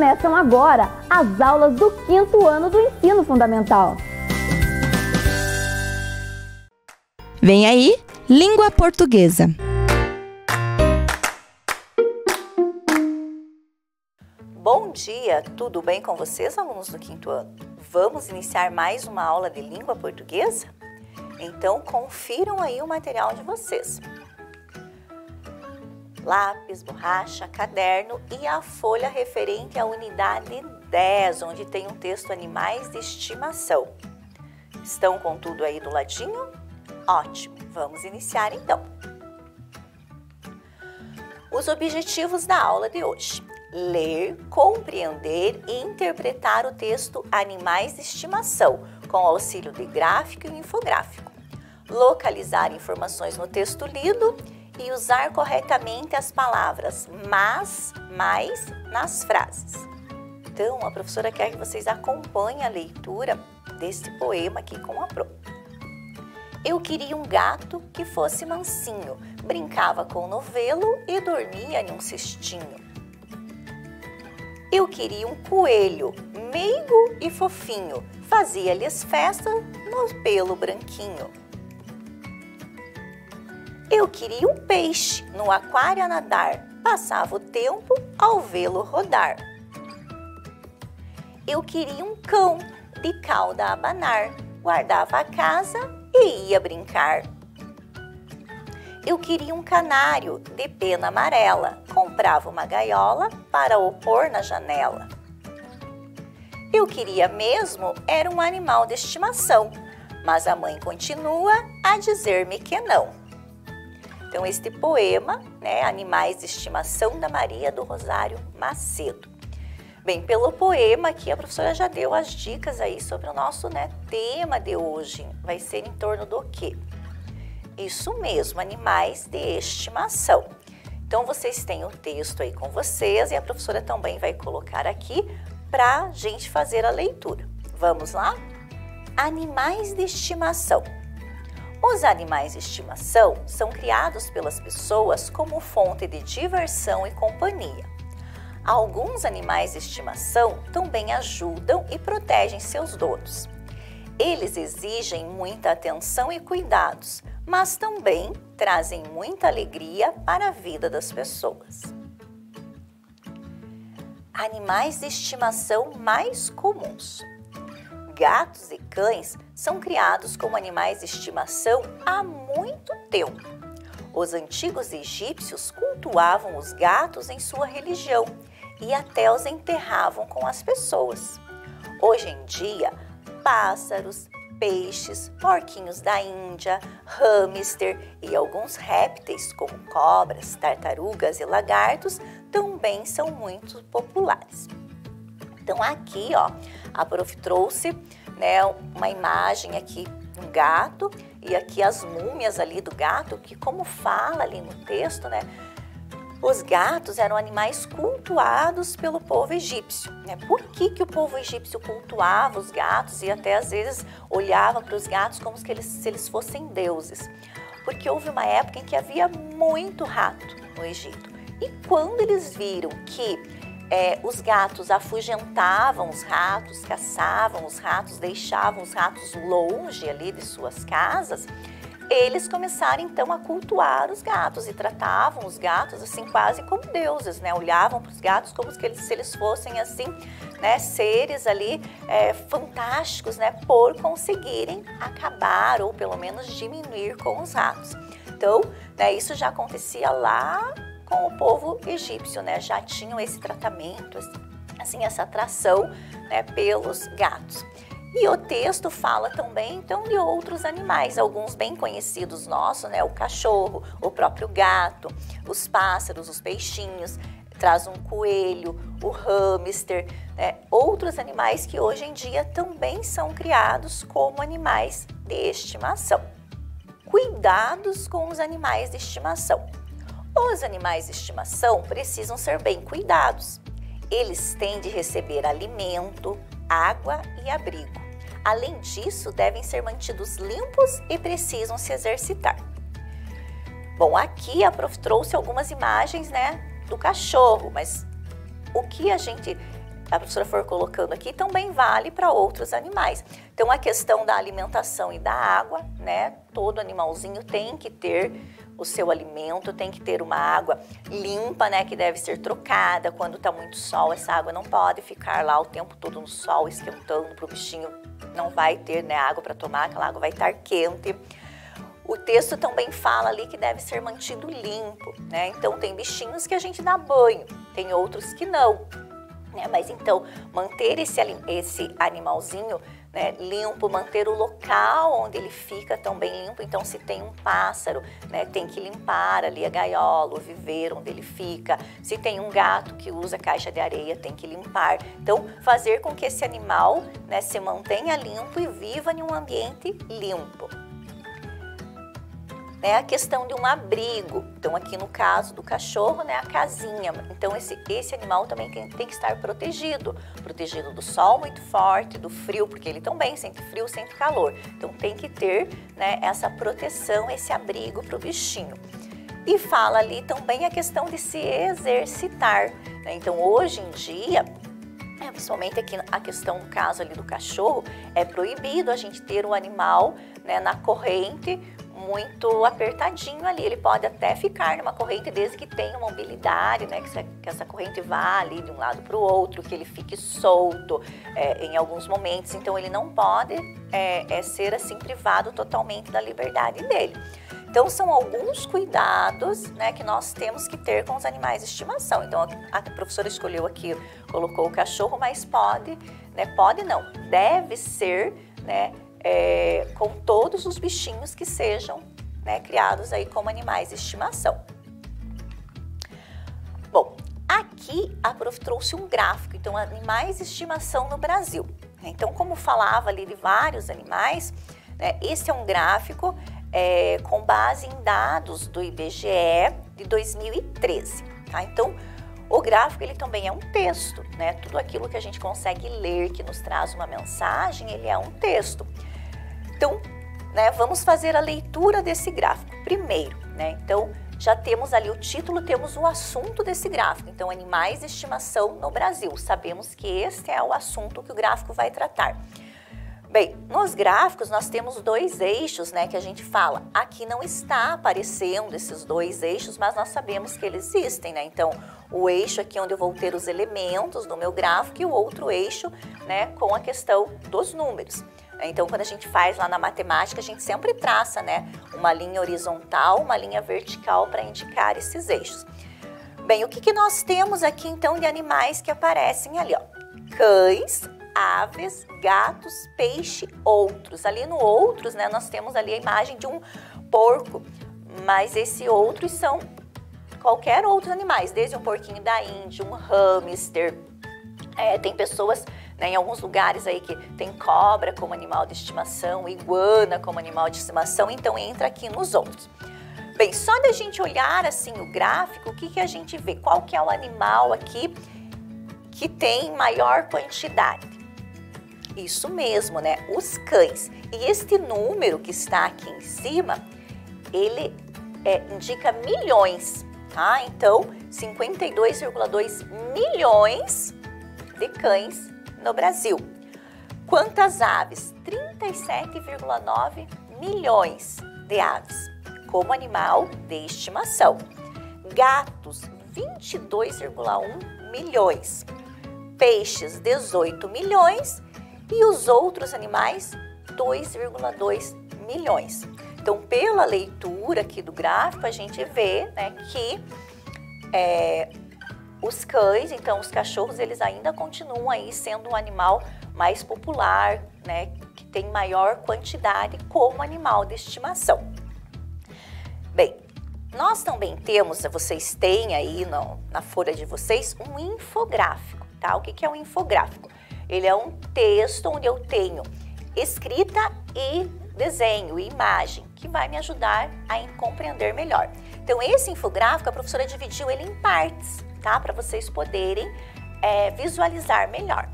Começam agora as aulas do 5º ano do Ensino Fundamental. Vem aí, Língua Portuguesa. Bom dia, tudo bem com vocês, alunos do 5º ano? Vamos iniciar mais uma aula de língua portuguesa? Então, confiram aí o material de vocês. Lápis, borracha, caderno e a folha referente à unidade 10, onde tem um texto Animais de Estimação. Estão com tudo aí do ladinho? Ótimo, vamos iniciar então. Os objetivos da aula de hoje: ler, compreender e interpretar o texto Animais de Estimação, com auxílio de gráfico e infográfico. Localizar informações no texto lido e usar corretamente as palavras mas, mais nas frases. Então, a professora quer que vocês acompanhem a leitura deste poema aqui com a Pro. Eu queria um gato que fosse mansinho, brincava com o novelo e dormia em um cestinho. Eu queria um coelho, meigo e fofinho, fazia-lhes festa no pelo branquinho. Eu queria um peixe no aquário a nadar, passava o tempo ao vê-lo rodar. Eu queria um cão de cauda a abanar, guardava a casa e ia brincar. Eu queria um canário de pena amarela, comprava uma gaiola para o pôr na janela. Eu queria mesmo era um animal de estimação, mas a mãe continua a dizer-me que não. Então, este poema, Animais de Estimação, da Maria do Rosário Macedo. Bem, pelo poema aqui a professora já deu as dicas aí sobre o nosso tema de hoje. Vai ser em torno do quê? Isso mesmo, animais de estimação. Então, vocês têm o texto aí com vocês e a professora também vai colocar aqui para a gente fazer a leitura. Vamos lá? Animais de estimação. Os animais de estimação são criados pelas pessoas como fonte de diversão e companhia. Alguns animais de estimação também ajudam e protegem seus donos. Eles exigem muita atenção e cuidados, mas também trazem muita alegria para a vida das pessoas. Animais de estimação mais comuns. Gatos e cães são criados como animais de estimação há muito tempo. Os antigos egípcios cultuavam os gatos em sua religião e até os enterravam com as pessoas. Hoje em dia, pássaros, peixes, porquinhos da Índia, hamster e alguns répteis como cobras, tartarugas e lagartos também são muito populares. Então aqui, a prof trouxe, uma imagem aqui de um gato e aqui as múmias ali do gato, que como fala ali no texto, os gatos eram animais cultuados pelo povo egípcio. Por que o povo egípcio cultuava os gatos e até às vezes olhava para os gatos como se eles fossem deuses? Porque houve uma época em que havia muito rato no Egito. E quando eles viram que os gatos afugentavam os ratos, caçavam os ratos, deixavam os ratos longe ali de suas casas, eles começaram então a cultuar os gatos e tratavam os gatos assim quase como deuses, Olhavam para os gatos como se eles fossem assim, seres ali fantásticos, por conseguirem acabar ou pelo menos diminuir com os ratos. Então, isso já acontecia lá com o povo egípcio, já tinham esse tratamento, assim, essa atração, pelos gatos. E o texto fala também, então, de outros animais, alguns bem conhecidos nossos, o cachorro, o próprio gato, os pássaros, os peixinhos, traz um coelho, o hamster, outros animais que hoje em dia também são criados como animais de estimação. Cuidados com os animais de estimação. Os animais de estimação precisam ser bem cuidados. Eles têm de receber alimento, água e abrigo. Além disso, devem ser mantidos limpos e precisam se exercitar. Bom, aqui a prof trouxe algumas imagens, do cachorro, mas o que a gente a professora for colocando aqui, também vale para outros animais. Então, a questão da alimentação e da água, né? Todo animalzinho tem que ter o seu alimento, tem que ter uma água limpa, né? Que deve ser trocada. Quando está muito sol, essa água não pode ficar lá o tempo todo no sol, esquentando para o bichinho. Não vai ter, né, água para tomar, aquela água vai estar quente. O texto também fala ali que deve ser mantido limpo, né? Então, tem bichinhos que a gente dá banho, tem outros que não, né? Mas então, manter esse animalzinho, né, limpo, manter o local onde ele fica também limpo. Então, se tem um pássaro, né, tem que limpar ali a gaiola, o viveiro onde ele fica. Se tem um gato que usa caixa de areia, tem que limpar. Então, fazer com que esse animal, né, se mantenha limpo e viva em um ambiente limpo. É a questão de um abrigo. Então, aqui no caso do cachorro, né, a casinha. Então, esse animal também tem que estar protegido do sol muito forte, do frio, porque ele também sente frio, sente calor. Então, tem que ter, né, essa proteção, esse abrigo para o bichinho. E fala ali também a questão de se exercitar, né? Então, hoje em dia, principalmente aqui a questão do caso ali do cachorro, é proibido a gente ter o animal, né, na corrente muito apertadinho ali. Ele pode até ficar numa corrente desde que tenha mobilidade, né, que essa corrente vá ali de um lado para o outro, que ele fique solto em alguns momentos. Então, ele não pode ser assim privado totalmente da liberdade dele. Então, são alguns cuidados, né, que nós temos que ter com os animais de estimação. Então, a professora escolheu aqui, colocou o cachorro, mas pode, né, pode não, deve ser, né, com todos os bichinhos que sejam, né, criados aí como animais de estimação. Bom, aqui a prof trouxe um gráfico, então, animais de estimação no Brasil. Então, como falava ali de vários animais, né, esse é um gráfico com base em dados do IBGE de 2013, tá? Então, o gráfico, ele também é um texto, né? Tudo aquilo que a gente consegue ler, que nos traz uma mensagem, ele é um texto. Então, né, vamos fazer a leitura desse gráfico primeiro, né? Então, já temos ali o título, temos o assunto desse gráfico. Então, animais de estimação no Brasil. Sabemos que este é o assunto que o gráfico vai tratar. Bem, nos gráficos nós temos dois eixos, né, que a gente fala. Aqui não está aparecendo esses dois eixos, mas nós sabemos que eles existem, né? Então, o eixo aqui onde eu vou ter os elementos do meu gráfico e o outro eixo, né, com a questão dos números. Então, quando a gente faz lá na matemática, a gente sempre traça, né, uma linha horizontal, uma linha vertical para indicar esses eixos. Bem, o que nós temos aqui, então, de animais que aparecem ali, ó? Cães, aves, gatos, peixe, outros. Ali no outros, né, nós temos ali a imagem de um porco, mas esses outros são qualquer outros animais, desde um porquinho da Índia, um hamster. Tem pessoas, né, em alguns lugares aí que tem cobra como animal de estimação, iguana como animal de estimação, então entra aqui nos outros. Bem, só da gente olhar assim o gráfico, o que a gente vê? Qual que é o animal aqui que tem maior quantidade? Isso mesmo, né? Os cães. E este número que está aqui em cima, ele indica milhões, tá? Então, 52,2 milhões de cães no Brasil. Quantas aves? 37,9 milhões de aves como animal de estimação. Gatos, 22,1 milhões. Peixes, 18 milhões. E os outros animais, 2,2 milhões. Então, pela leitura aqui do gráfico, a gente vê, né, que os cães, então os cachorros, eles ainda continuam aí sendo um animal mais popular, né, que tem maior quantidade como animal de estimação. Bem, nós também temos, vocês têm aí na folha de vocês, um infográfico, tá? O que é um infográfico? Ele é um texto onde eu tenho escrita e desenho, e imagem, que vai me ajudar a compreender melhor. Então, esse infográfico, a professora dividiu ele em partes, tá? Para vocês poderem visualizar melhor.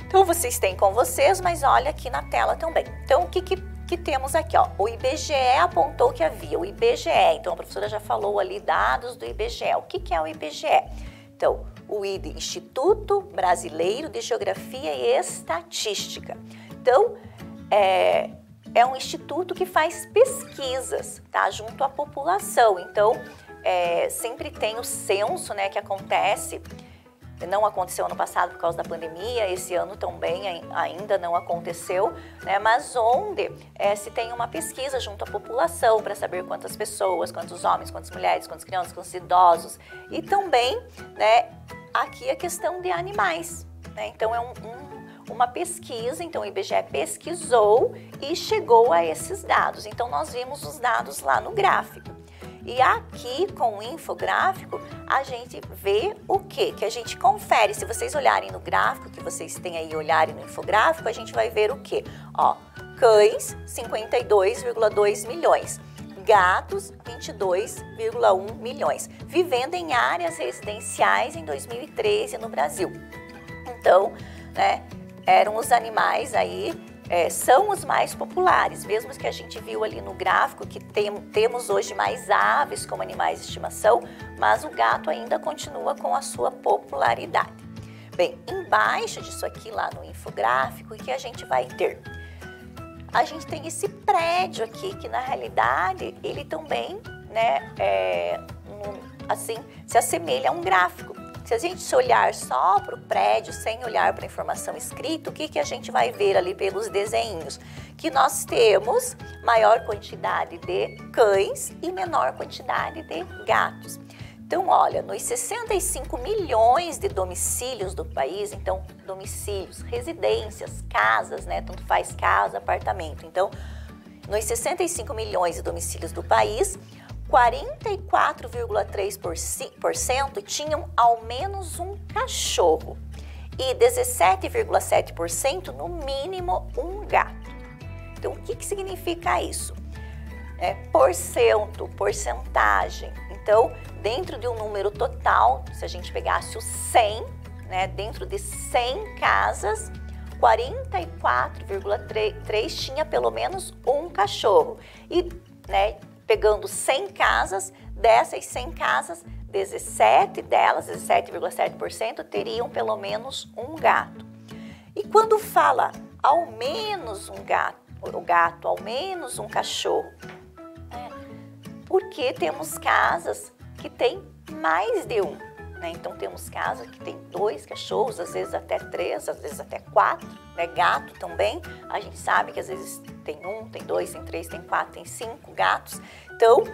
Então, vocês têm com vocês, mas olha aqui na tela também. Então, o que temos aqui, ó? O IBGE apontou que havia o IBGE. Então, a professora já falou ali dados do IBGE. O que é o IBGE? Então, o IDE, Instituto Brasileiro de Geografia e Estatística. Então, é um instituto que faz pesquisas, tá, junto à população. Então, sempre tem o censo, né, que acontece. Não aconteceu ano passado por causa da pandemia, esse ano também ainda não aconteceu, né? Mas onde se tem uma pesquisa junto à população para saber quantas pessoas, quantos homens, quantas mulheres, quantas crianças, quantos idosos. E também, né, aqui a questão de animais, né? Então é uma pesquisa, então o IBGE pesquisou e chegou a esses dados. Então nós vimos os dados lá no gráfico. E aqui, com o infográfico, a gente vê o quê? Que a gente confere. Se vocês olharem no gráfico, que vocês têm aí, olharem no infográfico, a gente vai ver o quê? Ó, cães, 52,2 milhões. Gatos, 22,1 milhões. Vivendo em áreas residenciais em 2013 no Brasil. Então, né, eram os animais aí... são os mais populares, mesmo que a gente viu ali no gráfico que temos hoje mais aves como animais de estimação, mas o gato ainda continua com a sua popularidade. Bem, embaixo disso aqui lá no infográfico, o que a gente vai ter? A gente tem esse prédio aqui que na realidade ele também, né, assim, se assemelha a um gráfico. Se a gente olhar só para o prédio, sem olhar para a informação escrita, o que a gente vai ver ali pelos desenhos? Que nós temos maior quantidade de cães e menor quantidade de gatos. Então, olha, nos 65 milhões de domicílios do país, então, domicílios, residências, casas, né? Tanto faz casa, apartamento. Então, nos 65 milhões de domicílios do país, 44,3% tinham ao menos um cachorro e 17,7% no mínimo um gato. Então, o que significa isso? Porcentagem. Então, dentro de um número total, se a gente pegasse o 100, né, dentro de 100 casas, 44,3% tinha pelo menos um cachorro. E, né, pegando 100 casas, dessas 100 casas, 17 delas, 17,7%, teriam pelo menos um gato. E quando fala ao menos um gato, ao menos um cachorro, porque temos casas que têm mais de um, né? Então temos casas que tem 2 cachorros, às vezes até 3, às vezes até 4, né? Gato também, a gente sabe que às vezes tem 1, tem 2, tem 3, tem 4, tem 5 gatos. Então,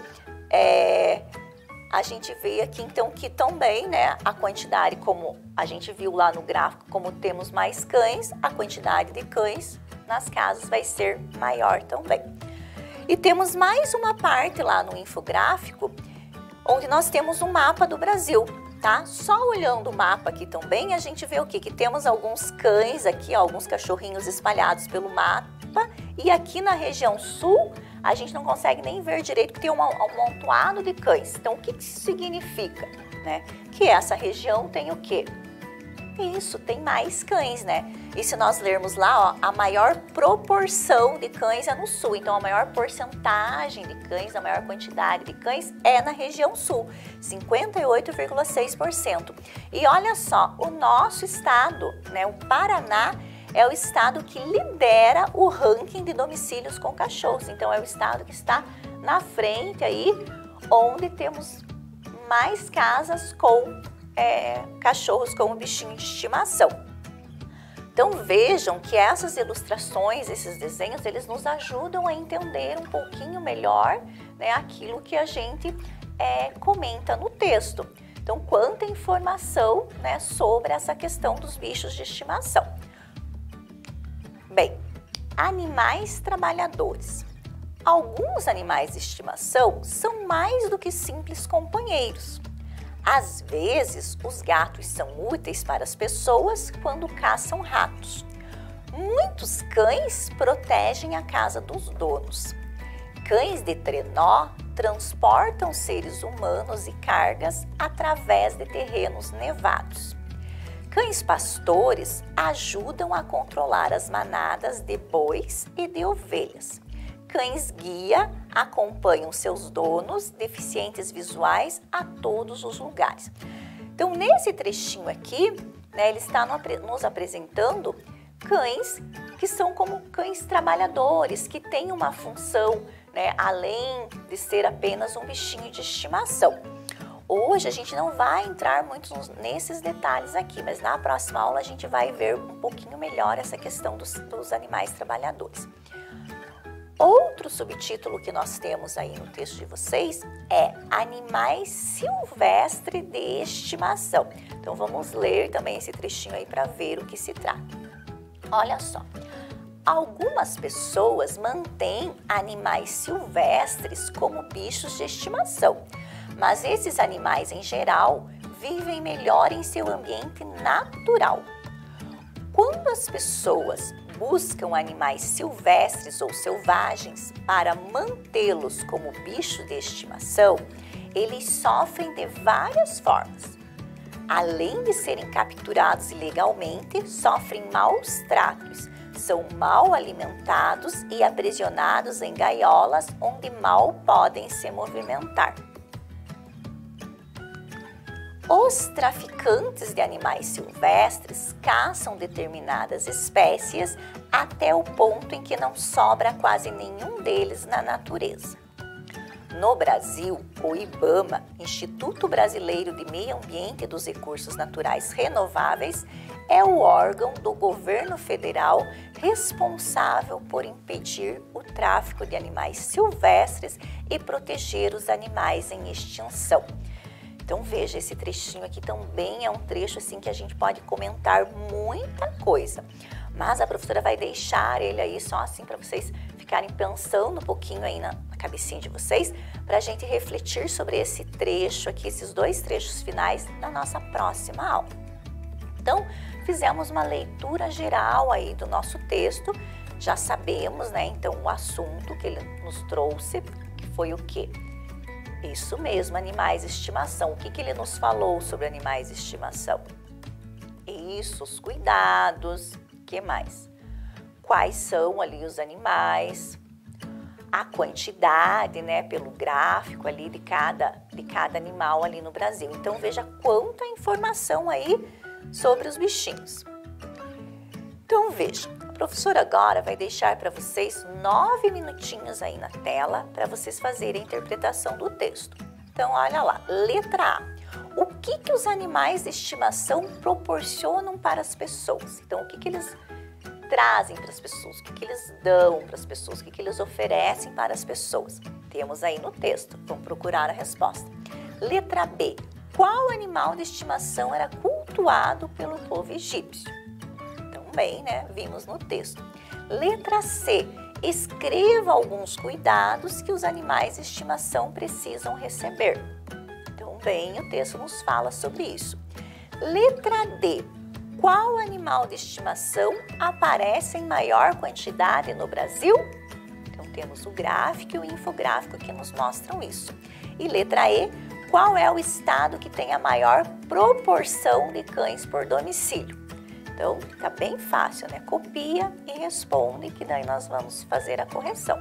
a gente vê aqui então que também, né, a quantidade, como a gente viu lá no gráfico, como temos mais cães, a quantidade de cães nas casas vai ser maior também. E temos mais uma parte lá no infográfico, onde nós temos um mapa do Brasil, tá? Só olhando o mapa aqui também, a gente vê o quê? Que temos alguns cães aqui, ó, alguns cachorrinhos espalhados pelo mapa, e aqui na região sul, a gente não consegue nem ver direito, porque tem um amontoado de cães. Então, o que isso significa, né? Que essa região tem o quê? Isso, tem mais cães, né? E se nós lermos lá, ó, a maior proporção de cães é no sul. Então, a maior porcentagem de cães, a maior quantidade de cães é na região sul, 58,6%. E olha só, o nosso estado, né, o Paraná, é o estado que lidera o ranking de domicílios com cachorros. Então, é o estado que está na frente aí, onde temos mais casas com cachorros como bichinho de estimação. Então, vejam que essas ilustrações, esses desenhos, eles nos ajudam a entender um pouquinho melhor, né, aquilo que a gente comenta no texto. Então, quanta informação, né, sobre essa questão dos bichos de estimação. Bem, animais trabalhadores. Alguns animais de estimação são mais do que simples companheiros. Às vezes, os gatos são úteis para as pessoas quando caçam ratos. Muitos cães protegem a casa dos donos. Cães de trenó transportam seres humanos e cargas através de terrenos nevados. Cães pastores ajudam a controlar as manadas de bois e de ovelhas. Cães guia acompanham seus donos deficientes visuais a todos os lugares. Então, nesse trechinho aqui, né, ele está nos apresentando cães que são como cães trabalhadores, que têm uma função, né, além de ser apenas um bichinho de estimação. Hoje a gente não vai entrar muito nesses detalhes aqui, mas na próxima aula a gente vai ver um pouquinho melhor essa questão dos animais trabalhadores. Outro subtítulo que nós temos aí no texto de vocês é Animais silvestres de estimação. Então vamos ler também esse trechinho aí para ver o que se trata. Olha só, algumas pessoas mantêm animais silvestres como bichos de estimação, mas esses animais em geral vivem melhor em seu ambiente natural. Quando as pessoas buscam animais silvestres ou selvagens para mantê-los como bicho de estimação, eles sofrem de várias formas. Além de serem capturados ilegalmente, sofrem maus tratos, são mal alimentados e aprisionados em gaiolas onde mal podem se movimentar. Os traficantes de animais silvestres caçam determinadas espécies até o ponto em que não sobra quase nenhum deles na natureza. No Brasil, o IBAMA, Instituto Brasileiro de Meio Ambiente e dos Recursos Naturais Renováveis, é o órgão do governo federal responsável por impedir o tráfico de animais silvestres e proteger os animais em extinção. Então veja, esse trechinho aqui também é um trecho assim que a gente pode comentar muita coisa, mas a professora vai deixar ele aí só assim para vocês ficarem pensando um pouquinho aí na cabecinha de vocês, para a gente refletir sobre esse trecho aqui, esses dois trechos finais na nossa próxima aula. Então, fizemos uma leitura geral aí do nosso texto, já sabemos, né, então o assunto que ele nos trouxe, que foi o quê? Isso mesmo, animais de estimação. O que ele nos falou sobre animais de estimação? Isso, os cuidados, o que mais? Quais são ali os animais, a quantidade, né, pelo gráfico ali de cada animal ali no Brasil. Então, veja quanta informação aí sobre os bichinhos. Então, veja, a professora agora vai deixar para vocês 9 minutinhos aí na tela para vocês fazerem a interpretação do texto. Então, olha lá, letra A. O que os animais de estimação proporcionam para as pessoas? Então, o que eles trazem para as pessoas? O que eles dão para as pessoas? O que eles oferecem para as pessoas? Temos aí no texto. Vamos procurar a resposta. Letra B. Qual animal de estimação era cultuado pelo povo egípcio? Também, né, vimos no texto. Letra C. Escreva alguns cuidados que os animais de estimação precisam receber. Também o texto nos fala sobre isso. Letra D. Qual animal de estimação aparece em maior quantidade no Brasil? Então, temos o gráfico e o infográfico que nos mostram isso. E letra E. Qual é o estado que tem a maior proporção de cães por domicílio? Então, tá bem fácil, né? Copia e responde, que daí nós vamos fazer a correção.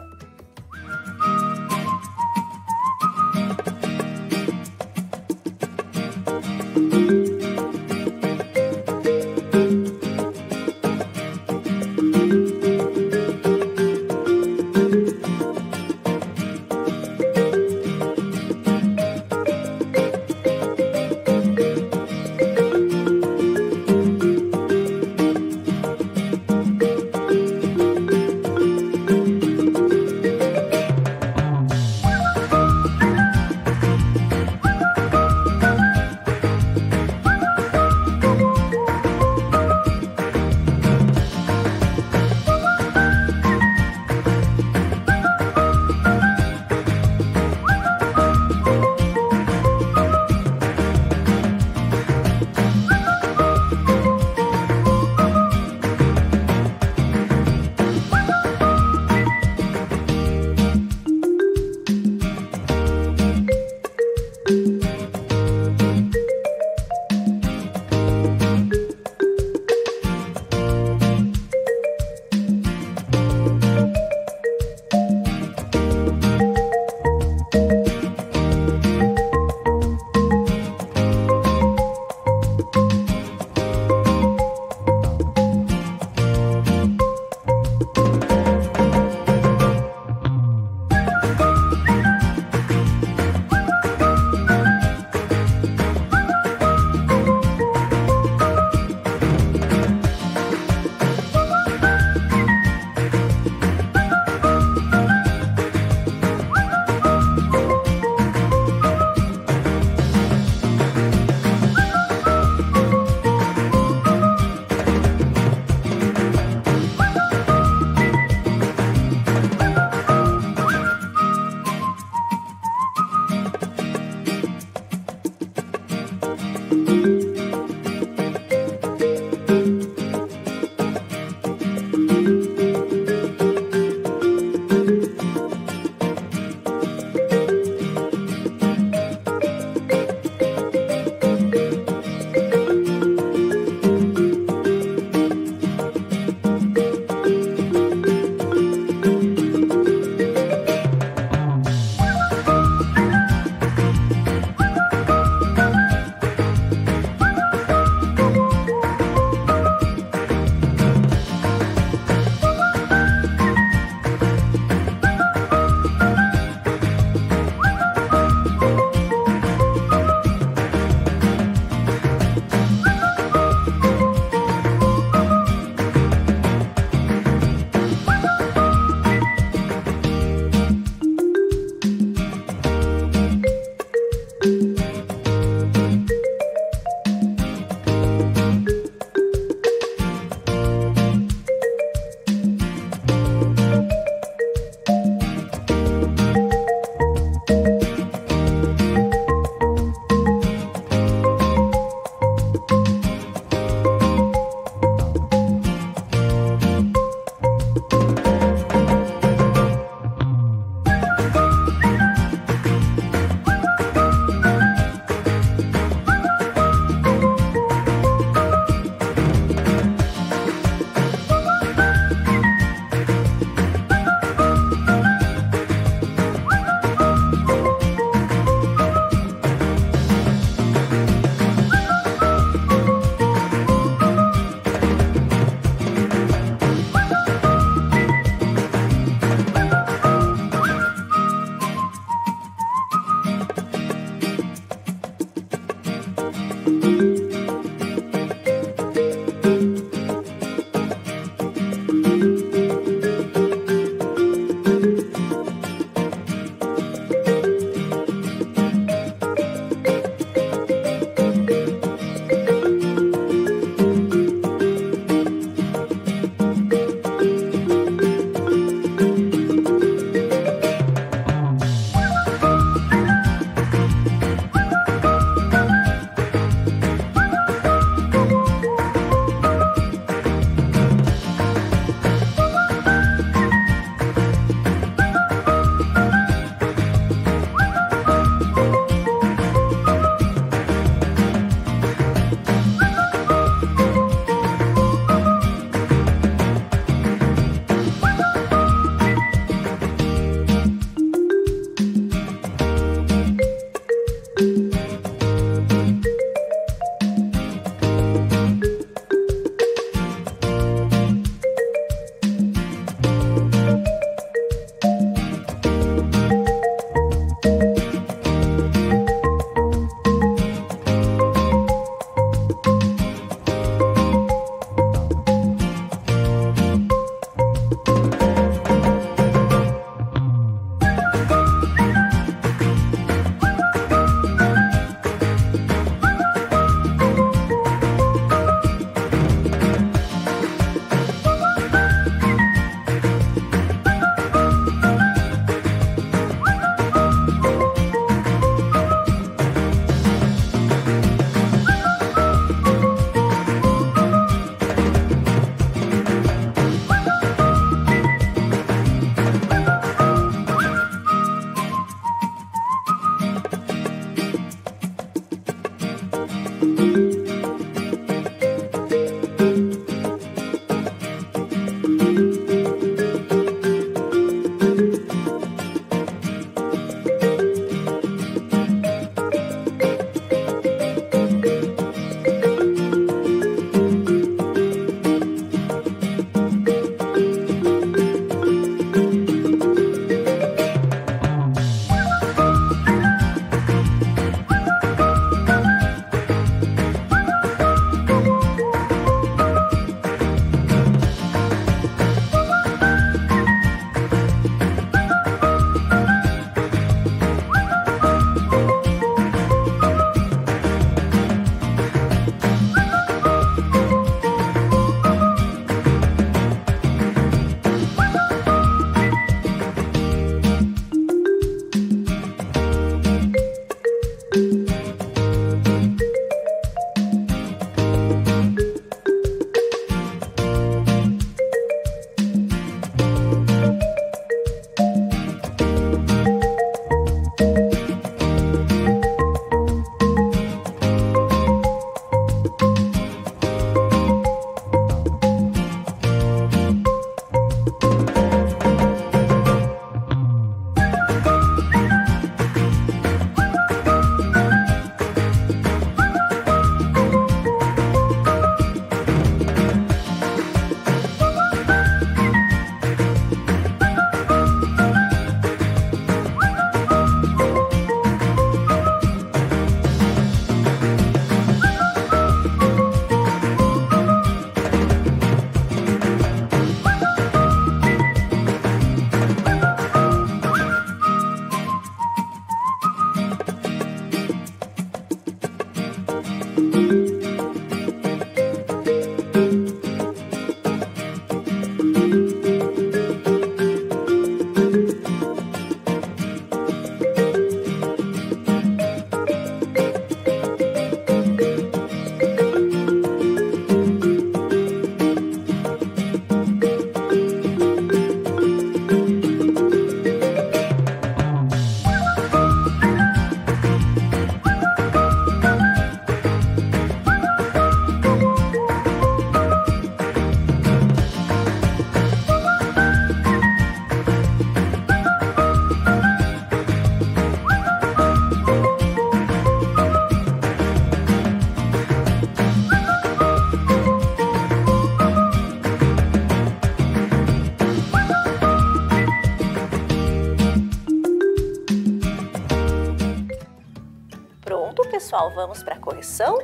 pessoal, vamos para a correção?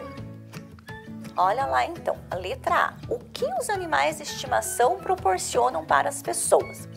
Olha lá então, a letra A. O que os animais de estimação proporcionam para as pessoas?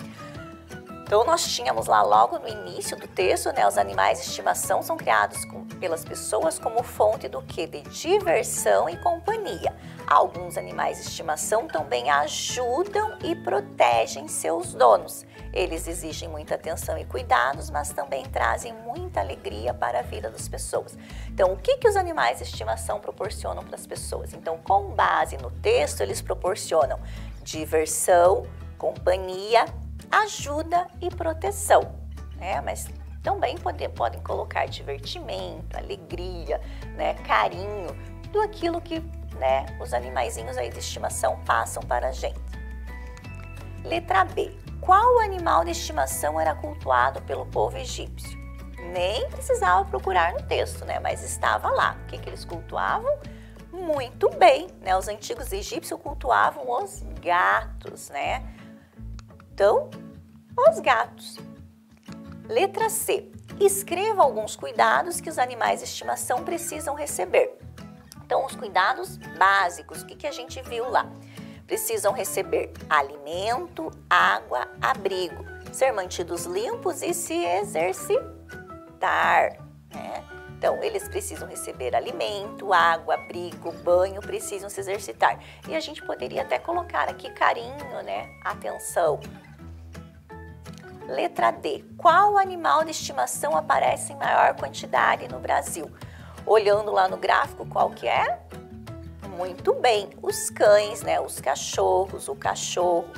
Então, nós tínhamos lá logo no início do texto, né? Os animais de estimação são criados pelas pessoas como fonte do quê? De diversão e companhia. Alguns animais de estimação também ajudam e protegem seus donos. Eles exigem muita atenção e cuidados, mas também trazem muita alegria para a vida das pessoas. Então, o que os animais de estimação proporcionam para as pessoas? Então, com base no texto, eles proporcionam diversão, companhia, ajuda e proteção, né? Mas também podem colocar divertimento, alegria, né? Carinho, tudo aquilo que, né, os animaizinhos aí de estimação passam para a gente. Letra B. Qual animal de estimação era cultuado pelo povo egípcio? Nem precisava procurar no texto, né? Mas estava lá. O que eles cultuavam? Muito bem, né? Os antigos egípcios cultuavam os gatos, né? Então, os gatos. Letra C. Escreva alguns cuidados que os animais de estimação precisam receber. Então, os cuidados básicos, o que a gente viu lá? Precisam receber alimento, água, abrigo, ser mantidos limpos e se exercitar, né? Então, eles precisam receber alimento, água, abrigo, banho, precisam se exercitar. E a gente poderia até colocar aqui carinho, né? Atenção. Letra D. Qual animal de estimação aparece em maior quantidade no Brasil? Olhando lá no gráfico, qual que é? Muito bem, os cães, né? Os cachorros, o cachorro.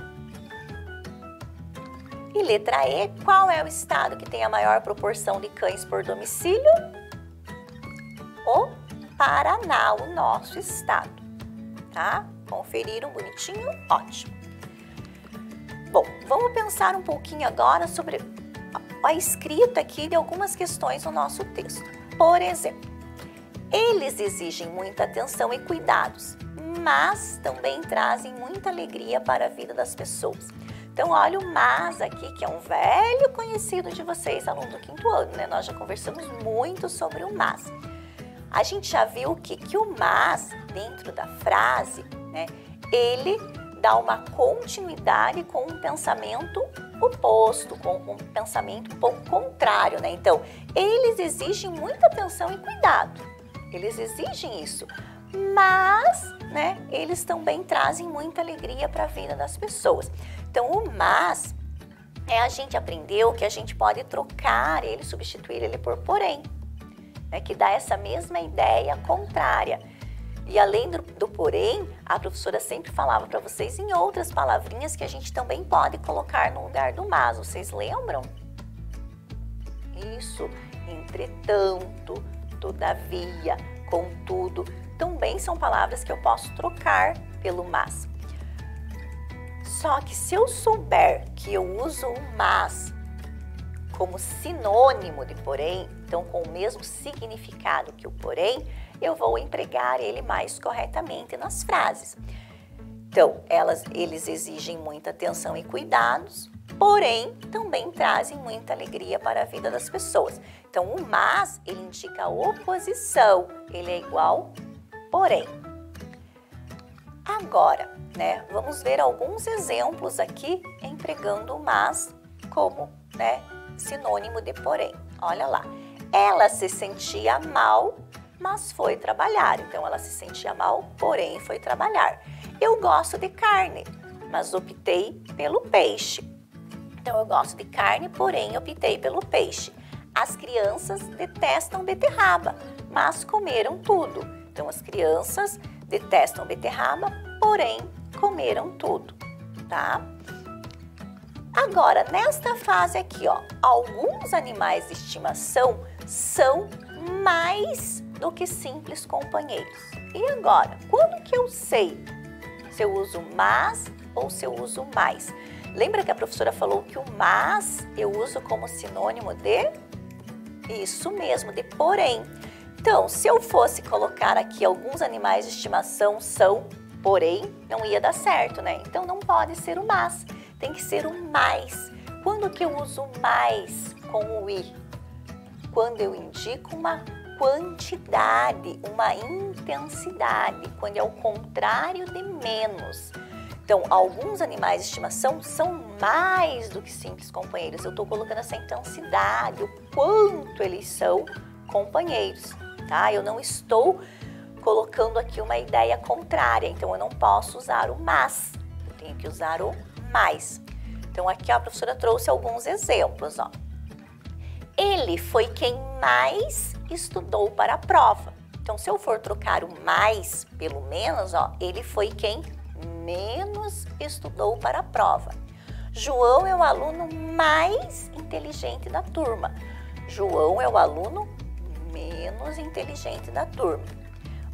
E letra E. Qual é o estado que tem a maior proporção de cães por domicílio? O Paraná, o nosso estado, tá? Conferiram bonitinho? Ótimo. Bom, vamos pensar um pouquinho agora sobre a escrita aqui de algumas questões no nosso texto. Por exemplo, eles exigem muita atenção e cuidados, mas também trazem muita alegria para a vida das pessoas. Então, olha o mas aqui, que é um velho conhecido de vocês, aluno do 5º ano, né? Nós já conversamos muito sobre o mas. A gente já viu que o mas, dentro da frase, né? Ele dá uma continuidade com um pensamento oposto, com um pensamento um pouco contrário, né? Então, eles exigem muita atenção e cuidado. Eles exigem isso, mas, né, eles também trazem muita alegria para a vida das pessoas. Então, o mas, a gente aprendeu que a gente pode trocar ele, substituir ele por porém, né, que dá essa mesma ideia contrária. E além do porém, a professora sempre falava para vocês em outras palavrinhas que a gente também pode colocar no lugar do mas. Vocês lembram? Isso, entretanto, todavia, contudo, também são palavras que eu posso trocar pelo mas. Só que se eu souber que eu uso o mas como sinônimo de porém, então com o mesmo significado que o porém, eu vou empregar ele mais corretamente nas frases. Então, eles exigem muita atenção e cuidados, porém, também trazem muita alegria para a vida das pessoas. Então, o mas, ele indica a oposição, ele é igual, porém. Agora, né, vamos ver alguns exemplos aqui empregando o mas como, né, sinônimo de porém. Olha lá, ela se sentia mal, mas foi trabalhar. Então, ela se sentia mal, porém foi trabalhar. Eu gosto de carne, mas optei pelo peixe. Então, eu gosto de carne, porém optei pelo peixe. As crianças detestam beterraba, mas comeram tudo. Então, as crianças detestam beterraba, porém comeram tudo, tá? Agora, nesta fase aqui, ó, alguns animais de estimação são mais do que simples companheiros. E agora, quando que eu sei se eu uso mas ou se eu uso mais? Lembra que a professora falou que o mas eu uso como sinônimo de? Isso mesmo, de porém. Então, se eu fosse colocar aqui alguns animais de estimação são, porém, não ia dar certo, né? Então, não pode ser o mas, tem que ser o mais. Quando que eu uso mais com o i? Quando eu indico uma quantidade, uma intensidade, quando é o contrário de menos. Então, alguns animais de estimação são mais do que simples companheiros. Eu estou colocando essa intensidade, o quanto eles são companheiros, tá? Eu não estou colocando aqui uma ideia contrária, então eu não posso usar o mas, eu tenho que usar o mais. Então, aqui ó, a professora trouxe alguns exemplos, ó. Ele foi quem mais estudou para a prova. Então, se eu for trocar o mais pelo menos, ó, ele foi quem menos estudou para a prova. João é o aluno mais inteligente da turma. João é o aluno menos inteligente da turma.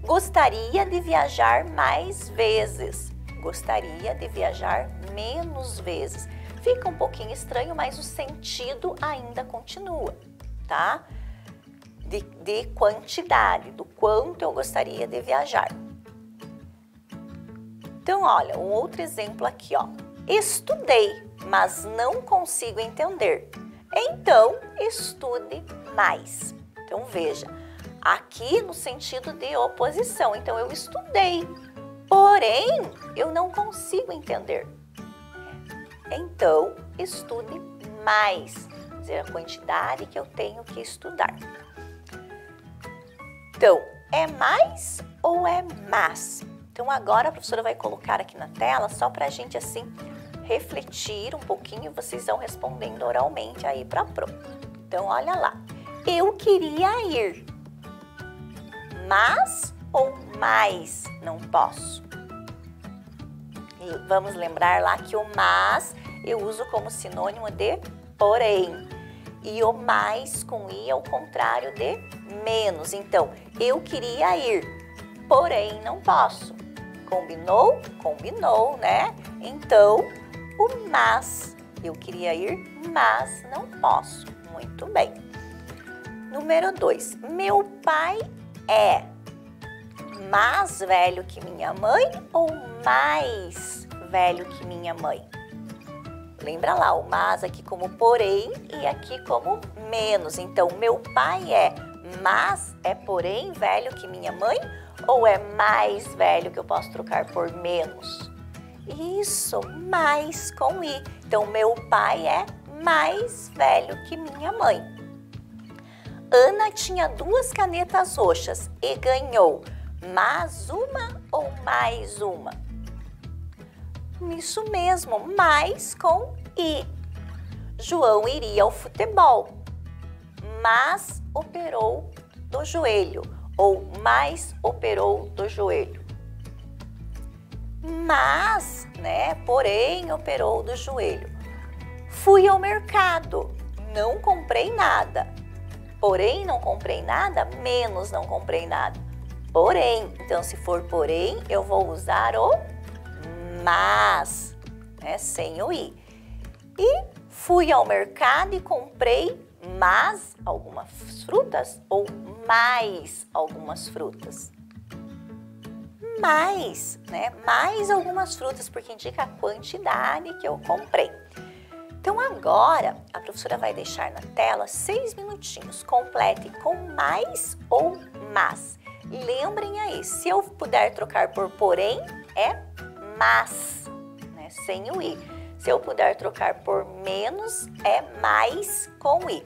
Gostaria de viajar mais vezes. Gostaria de viajar menos vezes. Fica um pouquinho estranho, mas o sentido ainda continua, tá? De quantidade, do quanto eu gostaria de viajar. Então, olha, um outro exemplo aqui, ó. Estudei, mas não consigo entender. Então, estude mais. Então, veja, aqui no sentido de oposição. Então, eu estudei, porém, eu não consigo entender. Então, estude mais, quer dizer, a quantidade que eu tenho que estudar. Então, é mais ou é mas? Então, agora a professora vai colocar aqui na tela, só para a gente, assim, refletir um pouquinho e vocês vão respondendo oralmente aí para a pro. Então, olha lá. Eu queria ir, mas ou mais não posso? E vamos lembrar lá que o mas eu uso como sinônimo de porém. E o mais com i é o contrário de menos. Então, eu queria ir, porém não posso. Combinou? Combinou, né? Então, o mas. Eu queria ir, mas não posso. Muito bem. Número 2. Meu pai é mais velho que minha mãe ou mais velho que minha mãe? Lembra lá, o mas aqui como porém e aqui como menos. Então, meu pai é mas é porém velho que minha mãe ou é mais velho que eu posso trocar por menos? Isso, mais com i. Então, meu pai é mais velho que minha mãe. Ana tinha 2 canetas roxas e ganhou mais uma ou mais uma? Isso mesmo, mais com i. João iria ao futebol, mas operou do joelho, ou mais operou do joelho. Mas, né, porém operou do joelho. Fui ao mercado, não comprei nada. Porém, não comprei nada, menos não comprei nada. Porém, então se for porém, eu vou usar o mas, né, sem o i. E fui ao mercado e comprei mas algumas frutas ou mais algumas frutas? Mais, né? Mais algumas frutas, porque indica a quantidade que eu comprei. Então, agora, a professora vai deixar na tela 6 minutinhos. Complete com mais ou mas. Lembrem aí, se eu puder trocar por porém, é mas, né? Sem o i. Se eu puder trocar por menos, é mais com i.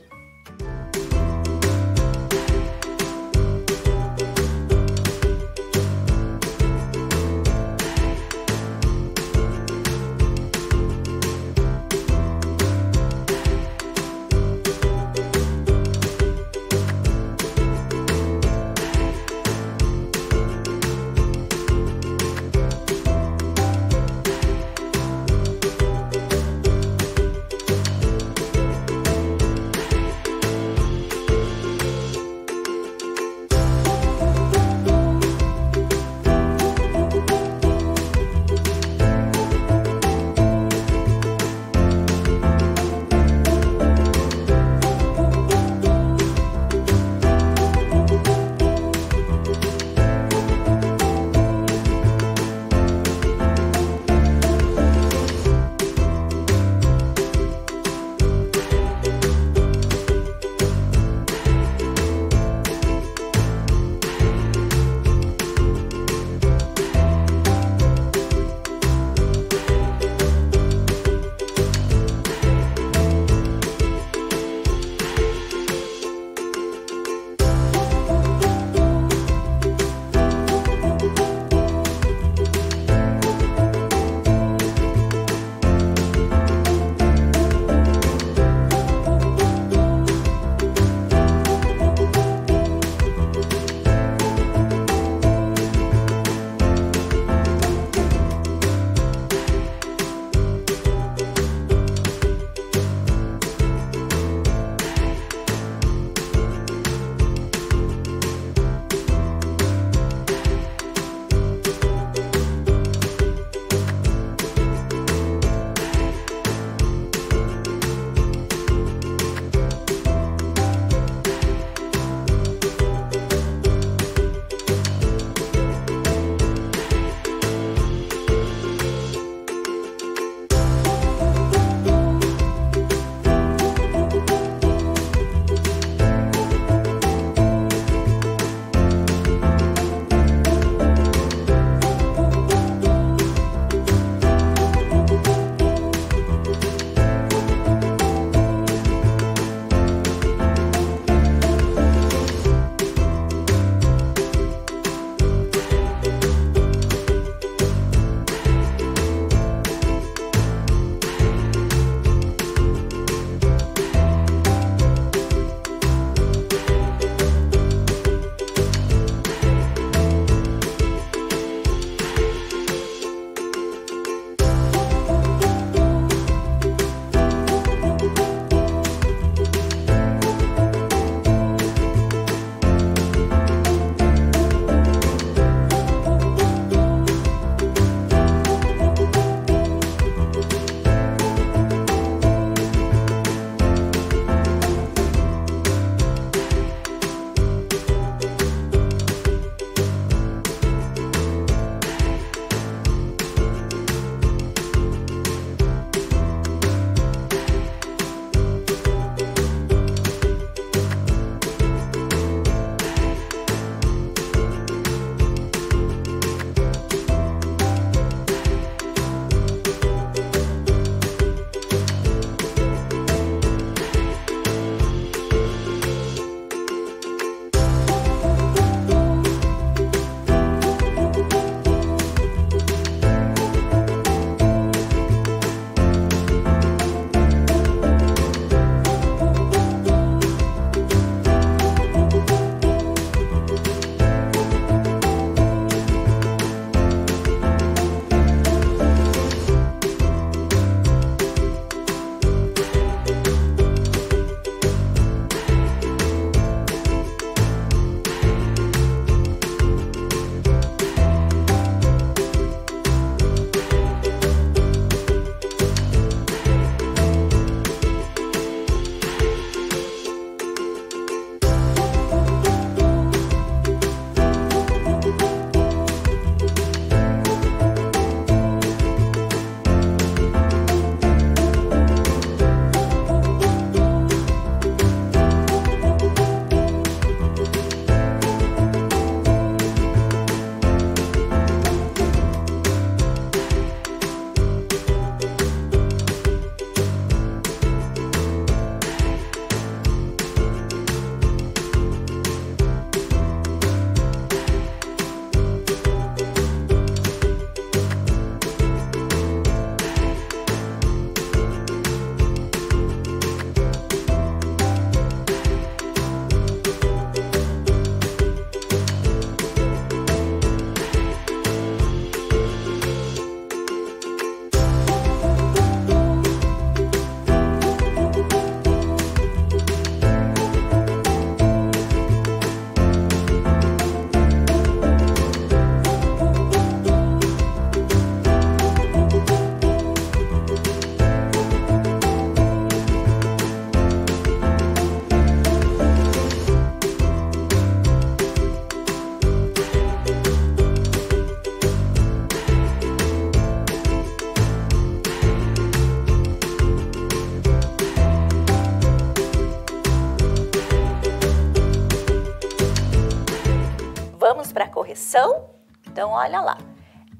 Vamos para a correção? Então, olha lá.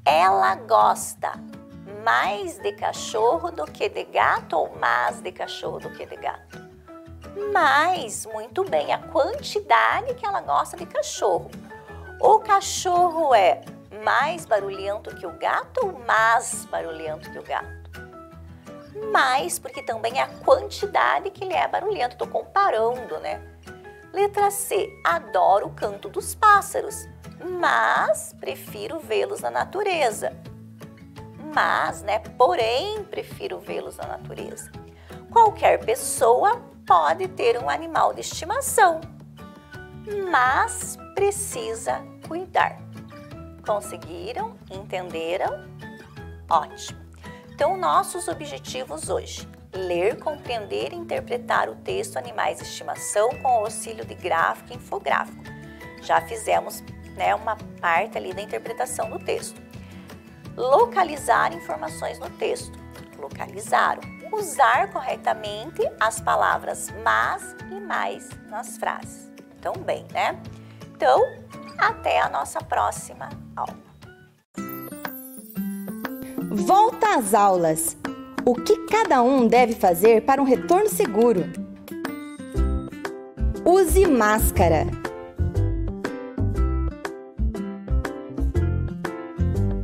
Ela gosta mais de cachorro do que de gato ou mais de cachorro do que de gato? Mais, muito bem, a quantidade que ela gosta de cachorro. O cachorro é mais barulhento que o gato ou mais barulhento que o gato? Mais, porque também é a quantidade que ele é barulhento. Estou comparando, né? Letra C. Adoro o canto dos pássaros, mas prefiro vê-los na natureza. Mas, né? Porém, prefiro vê-los na natureza. Qualquer pessoa pode ter um animal de estimação, mas precisa cuidar. Conseguiram? Entenderam? Ótimo! Então, nossos objetivos hoje: ler, compreender e interpretar o texto Animais de Estimação com o auxílio de gráfico e infográfico. Já fizemos, né, uma parte ali da interpretação do texto. Localizar informações no texto. Localizaram. Usar corretamente as palavras mas e mais nas frases. Então, bem, né? Então, até a nossa próxima aula. Volta às aulas! O que cada um deve fazer para um retorno seguro? Use máscara.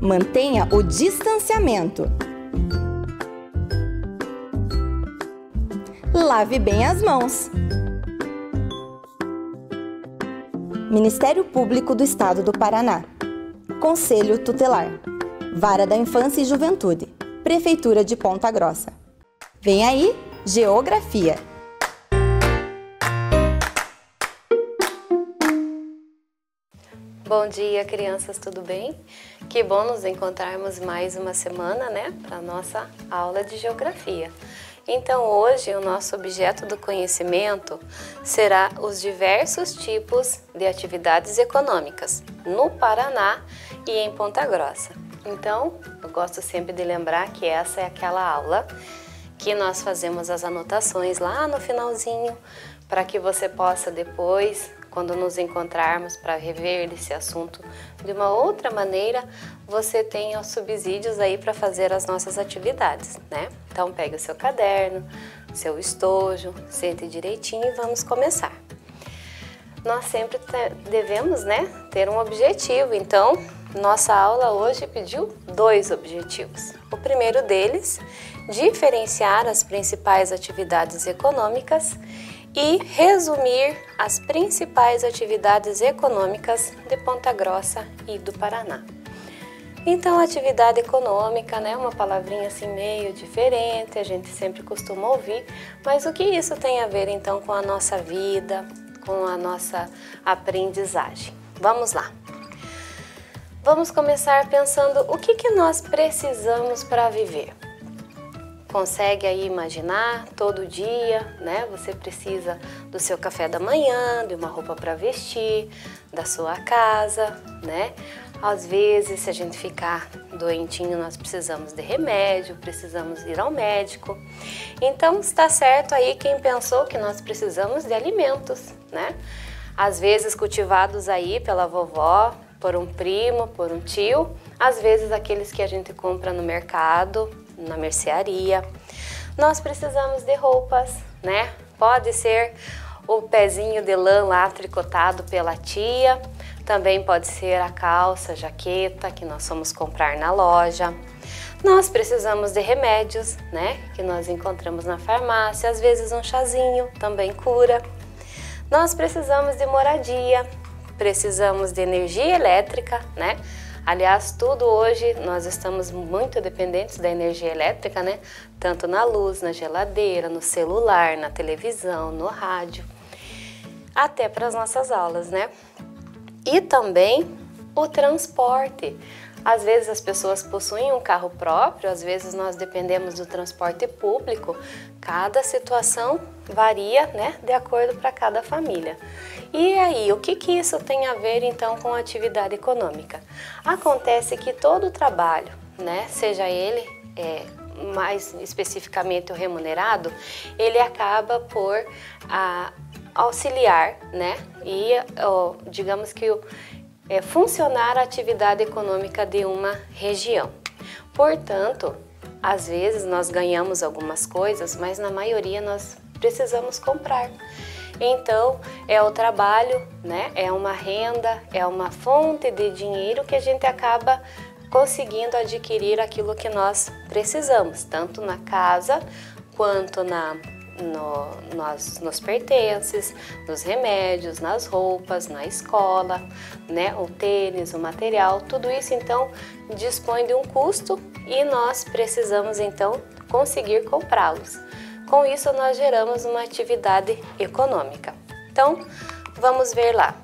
Mantenha o distanciamento. Lave bem as mãos. Ministério Público do Estado do Paraná. Conselho Tutelar. Vara da Infância e Juventude. Prefeitura de Ponta Grossa. Vem aí, Geografia. Bom dia, crianças, tudo bem? Que bom nos encontrarmos mais uma semana, né, para a nossa aula de Geografia. Então, hoje, o nosso objeto do conhecimento será os diversos tipos de atividades econômicas no Paraná e em Ponta Grossa. Então, eu gosto sempre de lembrar que essa é aquela aula que nós fazemos as anotações lá no finalzinho, para que você possa depois, quando nos encontrarmos para rever esse assunto de uma outra maneira, você tenha os subsídios aí para fazer as nossas atividades, né? Então, pegue o seu caderno, seu estojo, sente direitinho e vamos começar. Nós sempre devemos, né, ter um objetivo, então nossa aula hoje pediu 2 objetivos. O primeiro deles, diferenciar as principais atividades econômicas e resumir as principais atividades econômicas de Ponta Grossa e do Paraná. Então, atividade econômica, né, uma palavrinha assim meio diferente, a gente sempre costuma ouvir, mas o que isso tem a ver então com a nossa vida, com a nossa aprendizagem? Vamos lá. Vamos começar pensando o que nós precisamos para viver. Consegue aí imaginar todo dia, né? Você precisa do seu café da manhã, de uma roupa para vestir, da sua casa, né? Às vezes, se a gente ficar doentinho, nós precisamos de remédio, precisamos ir ao médico. Então, está certo aí quem pensou que nós precisamos de alimentos, né? Às vezes cultivados aí pela vovó, por um primo, por um tio, às vezes aqueles que a gente compra no mercado, na mercearia. Nós precisamos de roupas, né? Pode ser o pezinho de lã lá tricotado pela tia, também pode ser a calça, jaqueta que nós vamos comprar na loja. Nós precisamos de remédios, né? Que nós encontramos na farmácia, às vezes um chazinho também cura. Nós precisamos de moradia, precisamos de energia elétrica, né? Aliás, tudo hoje nós estamos muito dependentes da energia elétrica, né? Tanto na luz, na geladeira, no celular, na televisão, no rádio, até para as nossas aulas, né? E também o transporte. Às vezes as pessoas possuem um carro próprio, às vezes nós dependemos do transporte público. Cada situação varia, né, de acordo para cada família. E aí, o que isso tem a ver então com a atividade econômica? Acontece que todo trabalho, né, seja ele mais especificamente o remunerado, ele acaba por auxiliar, né, e digamos que funcionar a atividade econômica de uma região. Portanto, às vezes nós ganhamos algumas coisas, mas na maioria nós precisamos comprar. Então, é o trabalho, né? É uma renda, é uma fonte de dinheiro que a gente acaba conseguindo adquirir aquilo que nós precisamos, tanto na casa quanto nos pertences, nos remédios, nas roupas, na escola, né? O tênis, o material, tudo isso então dispõe de um custo e nós precisamos então conseguir comprá-los. Com isso nós geramos uma atividade econômica. Então vamos ver lá.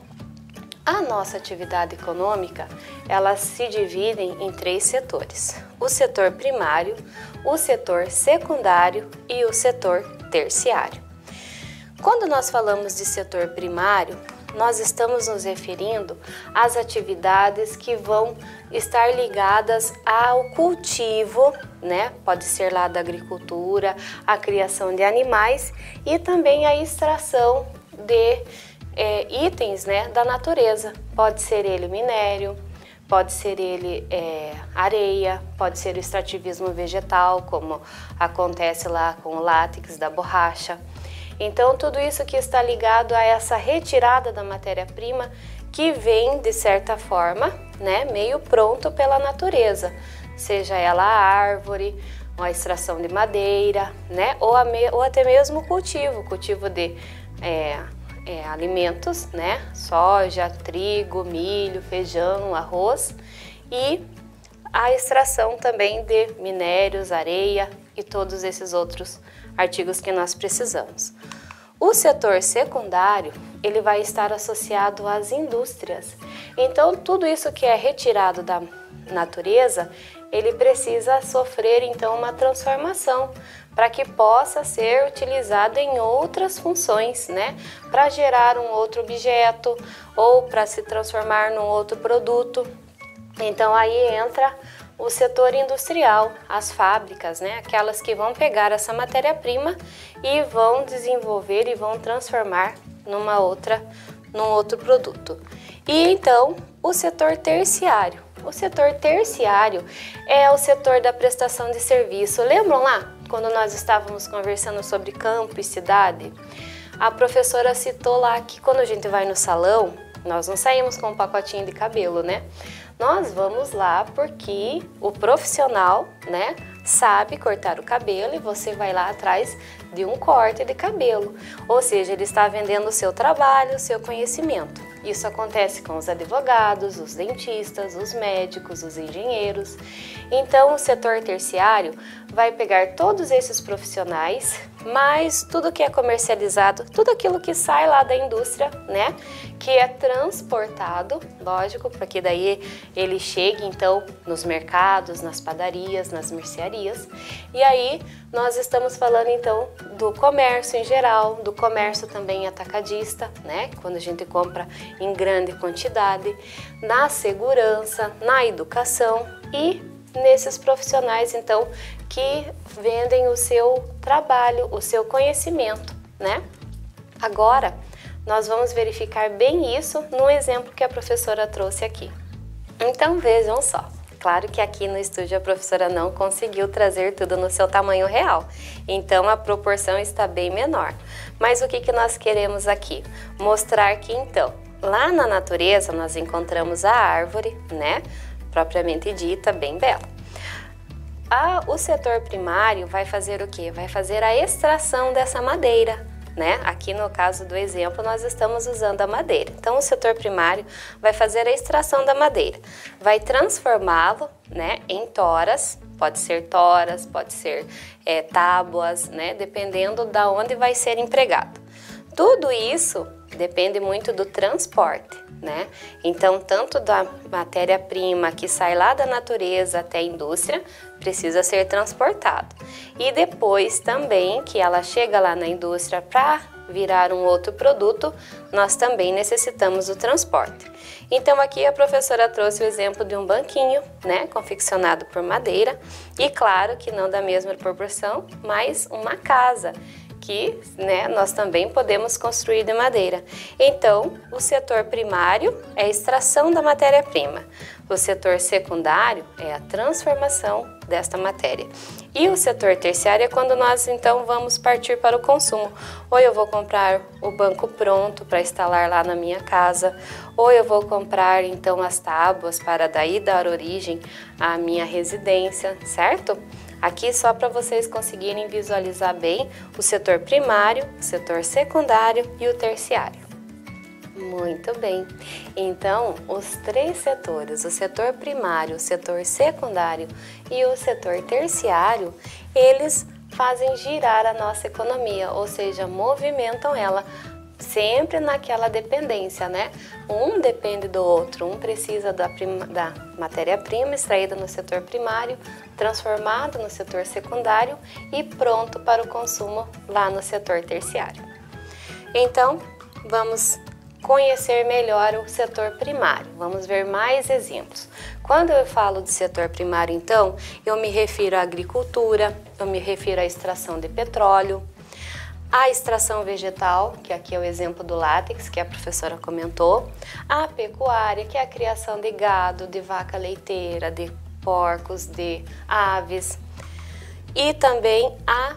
A nossa atividade econômica, ela se divide em 3 setores: o setor primário, o setor secundário e o setor terciário. Quando nós falamos de setor primário, nós estamos nos referindo às atividades que vão estar ligadas ao cultivo, né? Pode ser lá da agricultura, a criação de animais e também a extração de itens, né, da natureza. Pode ser ele minério, pode ser ele areia, pode ser o extrativismo vegetal, como acontece lá com o látex da borracha. Então, tudo isso que está ligado a essa retirada da matéria-prima que vem, de certa forma, né, meio pronto pela natureza, seja ela a árvore, ou a extração de madeira, né, ou até mesmo o cultivo de alimentos, né, soja, trigo, milho, feijão, arroz, e a extração também de minérios, areia e todos esses outros artigos que nós precisamos. O setor secundário, ele vai estar associado às indústrias. Então, tudo isso que é retirado da natureza, ele precisa sofrer então uma transformação para que possa ser utilizado em outras funções, né? Para gerar um outro objeto ou para se transformar num outro produto. Então, aí entra o setor industrial, as fábricas, né? Aquelas que vão pegar essa matéria-prima e vão desenvolver e vão transformar num outro produto. E então, o setor terciário. O setor terciário é o setor da prestação de serviço. Lembram lá, quando nós estávamos conversando sobre campo e cidade? A professora citou lá que quando a gente vai no salão, nós não saímos com um pacotinho de cabelo, né? Nós vamos lá porque o profissional, né, sabe cortar o cabelo e você vai lá atrás de um corte de cabelo. Ou seja, ele está vendendo o seu trabalho, o seu conhecimento. Isso acontece com os advogados, os dentistas, os médicos, os engenheiros. Então, o setor terciário vai pegar todos esses profissionais, mas tudo que é comercializado, tudo aquilo que sai lá da indústria, né, que é transportado, lógico, para que daí ele chegue então nos mercados, nas padarias, nas mercearias. E aí nós estamos falando então do comércio em geral, do comércio também atacadista, né, quando a gente compra em grande quantidade, na segurança, na educação e nesses profissionais então que vendem o seu trabalho, o seu conhecimento, né? Agora nós vamos verificar bem isso no exemplo que a professora trouxe aqui. Então vejam só, claro que aqui no estúdio a professora não conseguiu trazer tudo no seu tamanho real, então a proporção está bem menor. Mas o que nós queremos aqui? Mostrar que então, lá na natureza nós encontramos a árvore, né? Propriamente dita, bem bela. O setor primário vai fazer o quê? Vai fazer a extração dessa madeira, né? Aqui no caso do exemplo nós estamos usando a madeira. Então o setor primário vai fazer a extração da madeira, vai transformá-lo, né, em toras, pode ser tábuas, né, dependendo da onde vai ser empregado. Tudo isso depende muito do transporte, né? Então, tanto da matéria-prima que sai lá da natureza até a indústria, precisa ser transportado. E depois também que ela chega lá na indústria para virar um outro produto, nós também necessitamos do transporte. Então, aqui a professora trouxe o exemplo de um banquinho, né, confeccionado por madeira, e claro que não da mesma proporção, mas uma casa, que, né, nós também podemos construir de madeira. Então, o setor primário é a extração da matéria-prima. O setor secundário é a transformação desta matéria. E o setor terciário é quando nós então vamos partir para o consumo. Ou eu vou comprar o banco pronto para instalar lá na minha casa, ou eu vou comprar então as tábuas para daí dar origem à minha residência, certo? Aqui só para vocês conseguirem visualizar bem o setor primário, o setor secundário e o terciário. Muito bem, então os três setores, o setor primário, o setor secundário e o setor terciário, eles fazem girar a nossa economia, ou seja, movimentam ela sempre naquela dependência, né? Um depende do outro, um precisa da matéria-prima extraída no setor primário, transformada no setor secundário e pronto para o consumo lá no setor terciário. Então, vamos conhecer melhor o setor primário. Vamos ver mais exemplos. Quando eu falo de setor primário, então, eu me refiro à agricultura, eu me refiro à extração de petróleo, à extração vegetal, que aqui é o exemplo do látex, que a professora comentou, à pecuária, que é a criação de gado, de vaca leiteira, de porcos, de aves, e também a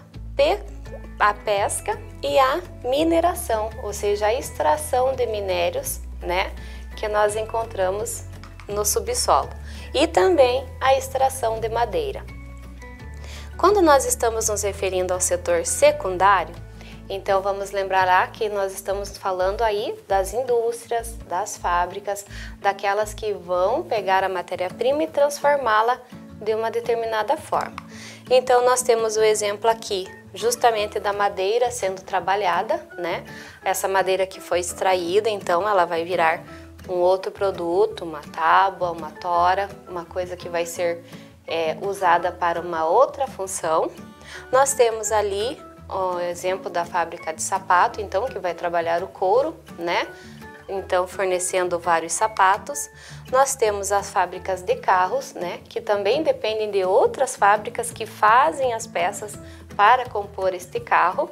pesca e a mineração, ou seja, a extração de minérios, né, que nós encontramos no subsolo, e também a extração de madeira. Quando nós estamos nos referindo ao setor secundário, então vamos lembrar lá que nós estamos falando aí das indústrias, das fábricas, daquelas que vão pegar a matéria-prima e transformá-la de uma determinada forma. Então nós temos o exemplo aqui justamente da madeira sendo trabalhada, né? Essa madeira que foi extraída, então ela vai virar um outro produto, uma tábua, uma tora, uma coisa que vai ser usada para uma outra função. Nós temos ali o exemplo da fábrica de sapato, então, que vai trabalhar o couro, né? Então, fornecendo vários sapatos. Nós temos as fábricas de carros, né? Que também dependem de outras fábricas que fazem as peças para compor este carro.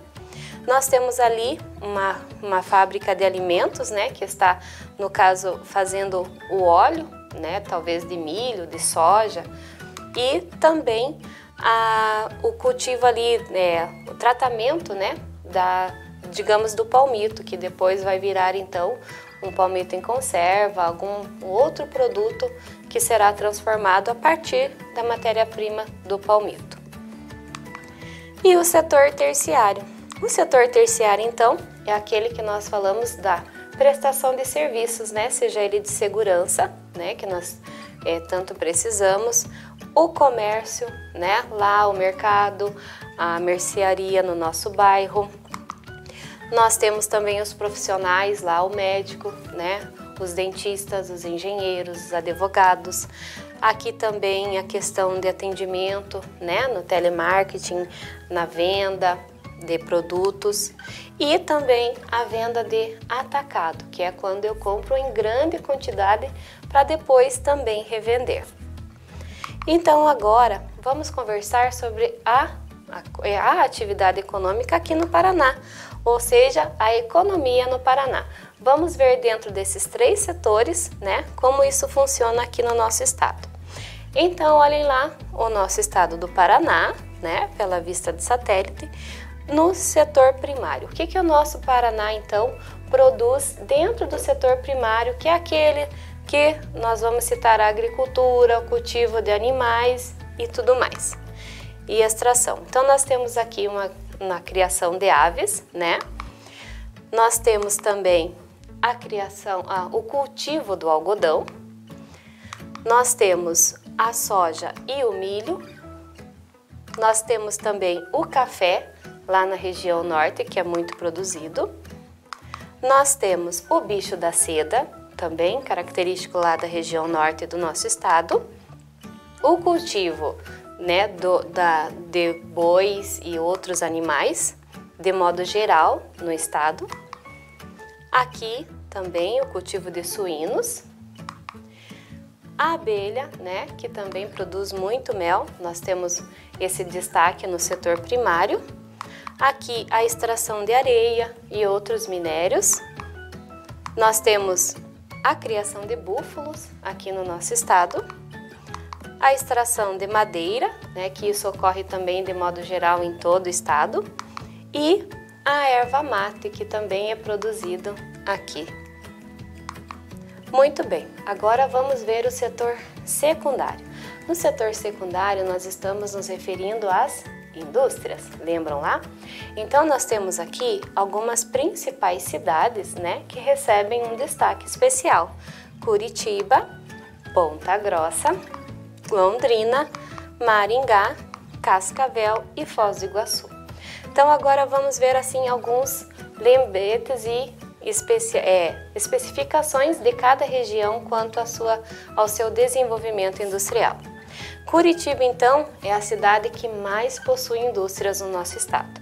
Nós temos ali uma fábrica de alimentos, né? Que está, no caso, fazendo o óleo, né? Talvez de milho, de soja. E também o cultivo ali, o tratamento, né, digamos, do palmito, que depois vai virar então um palmito em conserva, algum outro produto que será transformado a partir da matéria-prima do palmito. E o setor terciário. O setor terciário, então, é aquele que nós falamos da prestação de serviços, né, seja ele de segurança, né, que nós tanto precisamos, o comércio, né? Lá o mercado, a mercearia no nosso bairro. Nós temos também os profissionais lá, o médico, né? Os dentistas, os engenheiros, os advogados. Aqui também a questão de atendimento, né? No telemarketing, na venda de produtos e também a venda de atacado, que é quando eu compro em grande quantidade para depois também revender. Então agora vamos conversar sobre a atividade econômica aqui no Paraná, ou seja, a economia no Paraná. Vamos ver dentro desses três setores, né, como isso funciona aqui no nosso estado. Então olhem lá o nosso estado do Paraná, né, pela vista de satélite, no setor primário. O que o nosso Paraná então produz dentro do setor primário, que é aquele que nós vamos citar a agricultura, o cultivo de animais e tudo mais, e extração. Então nós temos aqui uma criação de aves, né? Nós temos também a criação, o cultivo do algodão. Nós temos a soja e o milho. Nós temos também o café lá na região norte, que é muito produzido. Nós temos o bicho da seda, também característico lá da região norte do nosso estado. O cultivo, né, de bois e outros animais, de modo geral, no estado. Aqui também o cultivo de suínos. A abelha, né, que também produz muito mel, nós temos esse destaque no setor primário. Aqui a extração de areia e outros minérios. Nós temos a criação de búfalos aqui no nosso estado. A extração de madeira, né, que isso ocorre também de modo geral em todo o estado. E a erva mate, que também é produzido aqui. Muito bem, agora vamos ver o setor secundário. No setor secundário, nós estamos nos referindo às indústrias, lembram lá? Então, nós temos aqui algumas principais cidades, né, que recebem um destaque especial. Curitiba, Ponta Grossa, Londrina, Maringá, Cascavel e Foz do Iguaçu. Então, agora vamos ver assim alguns lembretes e especificações de cada região quanto ao seu desenvolvimento industrial. Curitiba, então, é a cidade que mais possui indústrias no nosso estado.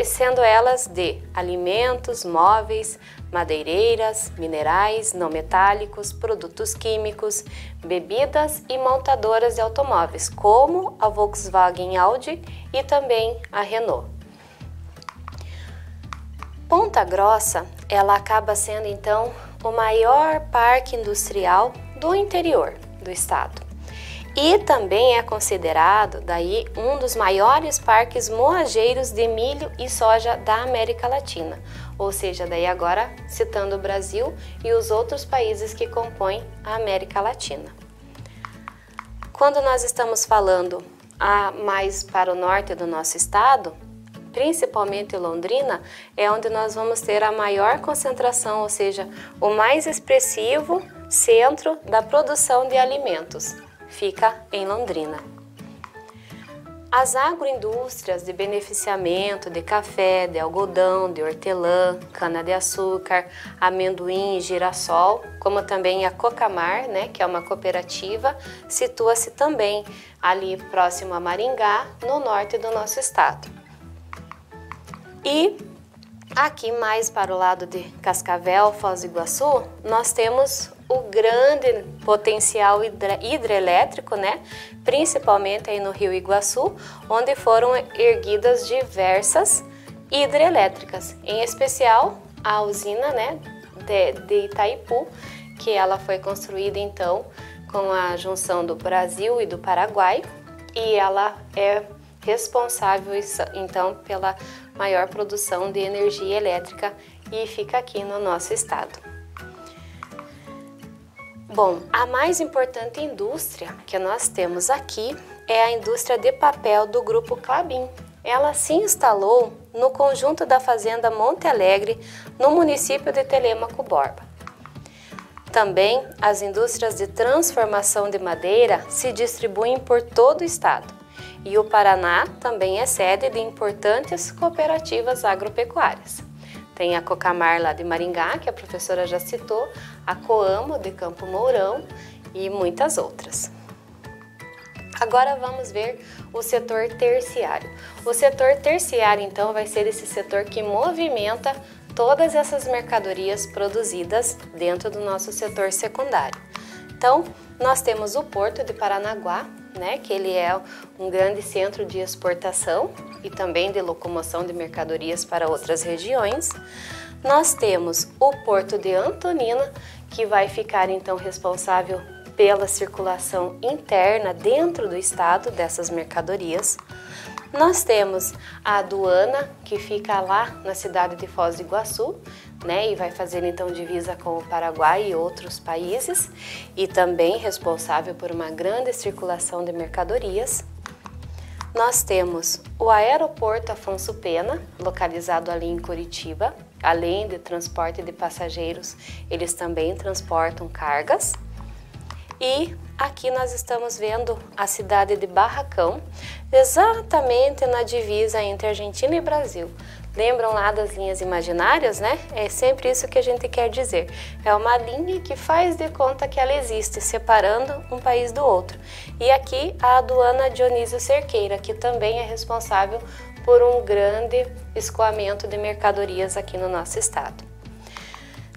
Sendo elas de alimentos, móveis, madeireiras, minerais, não metálicos, produtos químicos, bebidas e montadoras de automóveis, como a Volkswagen Audi e também a Renault. Ponta Grossa, ela acaba sendo então o maior parque industrial do interior do estado e também é considerado daí um dos maiores parques moageiros de milho e soja da América Latina, ou seja, daí agora citando o Brasil e os outros países que compõem a América Latina. Quando nós estamos falando mais para o norte do nosso estado, principalmente Londrina, é onde nós vamos ter a maior concentração, ou seja, o mais expressivo centro da produção de alimentos. Fica em Londrina. As agroindústrias de beneficiamento de café, de algodão, de hortelã, cana-de-açúcar, amendoim, girassol, como também a Cocamar, né, que é uma cooperativa, situa-se também ali próximo a Maringá, no norte do nosso estado. E aqui mais para o lado de Cascavel, Foz do Iguaçu, nós temos o grande potencial hidrelétrico, né? Principalmente aí no Rio Iguaçu, onde foram erguidas diversas hidrelétricas, em especial a usina, né, de Itaipu, que ela foi construída então com a junção do Brasil e do Paraguai, e ela é responsável então pela maior produção de energia elétrica e fica aqui no nosso estado. Bom, a mais importante indústria que nós temos aqui é a indústria de papel do grupo Klabin. Ela se instalou no conjunto da fazenda Monte Alegre, no município de Telêmaco Borba. Também as indústrias de transformação de madeira se distribuem por todo o estado. E o Paraná também é sede de importantes cooperativas agropecuárias. Tem a Cocamar lá de Maringá, que a professora já citou, a Coamo de Campo Mourão e muitas outras. Agora vamos ver o setor terciário. O setor terciário, então, vai ser esse setor que movimenta todas essas mercadorias produzidas dentro do nosso setor secundário. Então, nós temos o Porto de Paranaguá, né, que ele é um grande centro de exportação e também de locomoção de mercadorias para outras regiões. Nós temos o Porto de Antonina, que vai ficar então responsável pela circulação interna dentro do estado dessas mercadorias. Nós temos a aduana, que fica lá na cidade de Foz do Iguaçu, né, e vai fazer então divisa com o Paraguai e outros países, e também responsável por uma grande circulação de mercadorias. Nós temos o Aeroporto Afonso Pena, localizado ali em Curitiba. Além de transporte de passageiros, eles também transportam cargas. E aqui nós estamos vendo a cidade de Barracão, exatamente na divisa entre Argentina e Brasil. Lembram lá das linhas imaginárias, né? É sempre isso que a gente quer dizer. É uma linha que faz de conta que ela existe, separando um país do outro. E aqui a aduana Dionísio Cerqueira, que também é responsável por um grande escoamento de mercadorias aqui no nosso estado.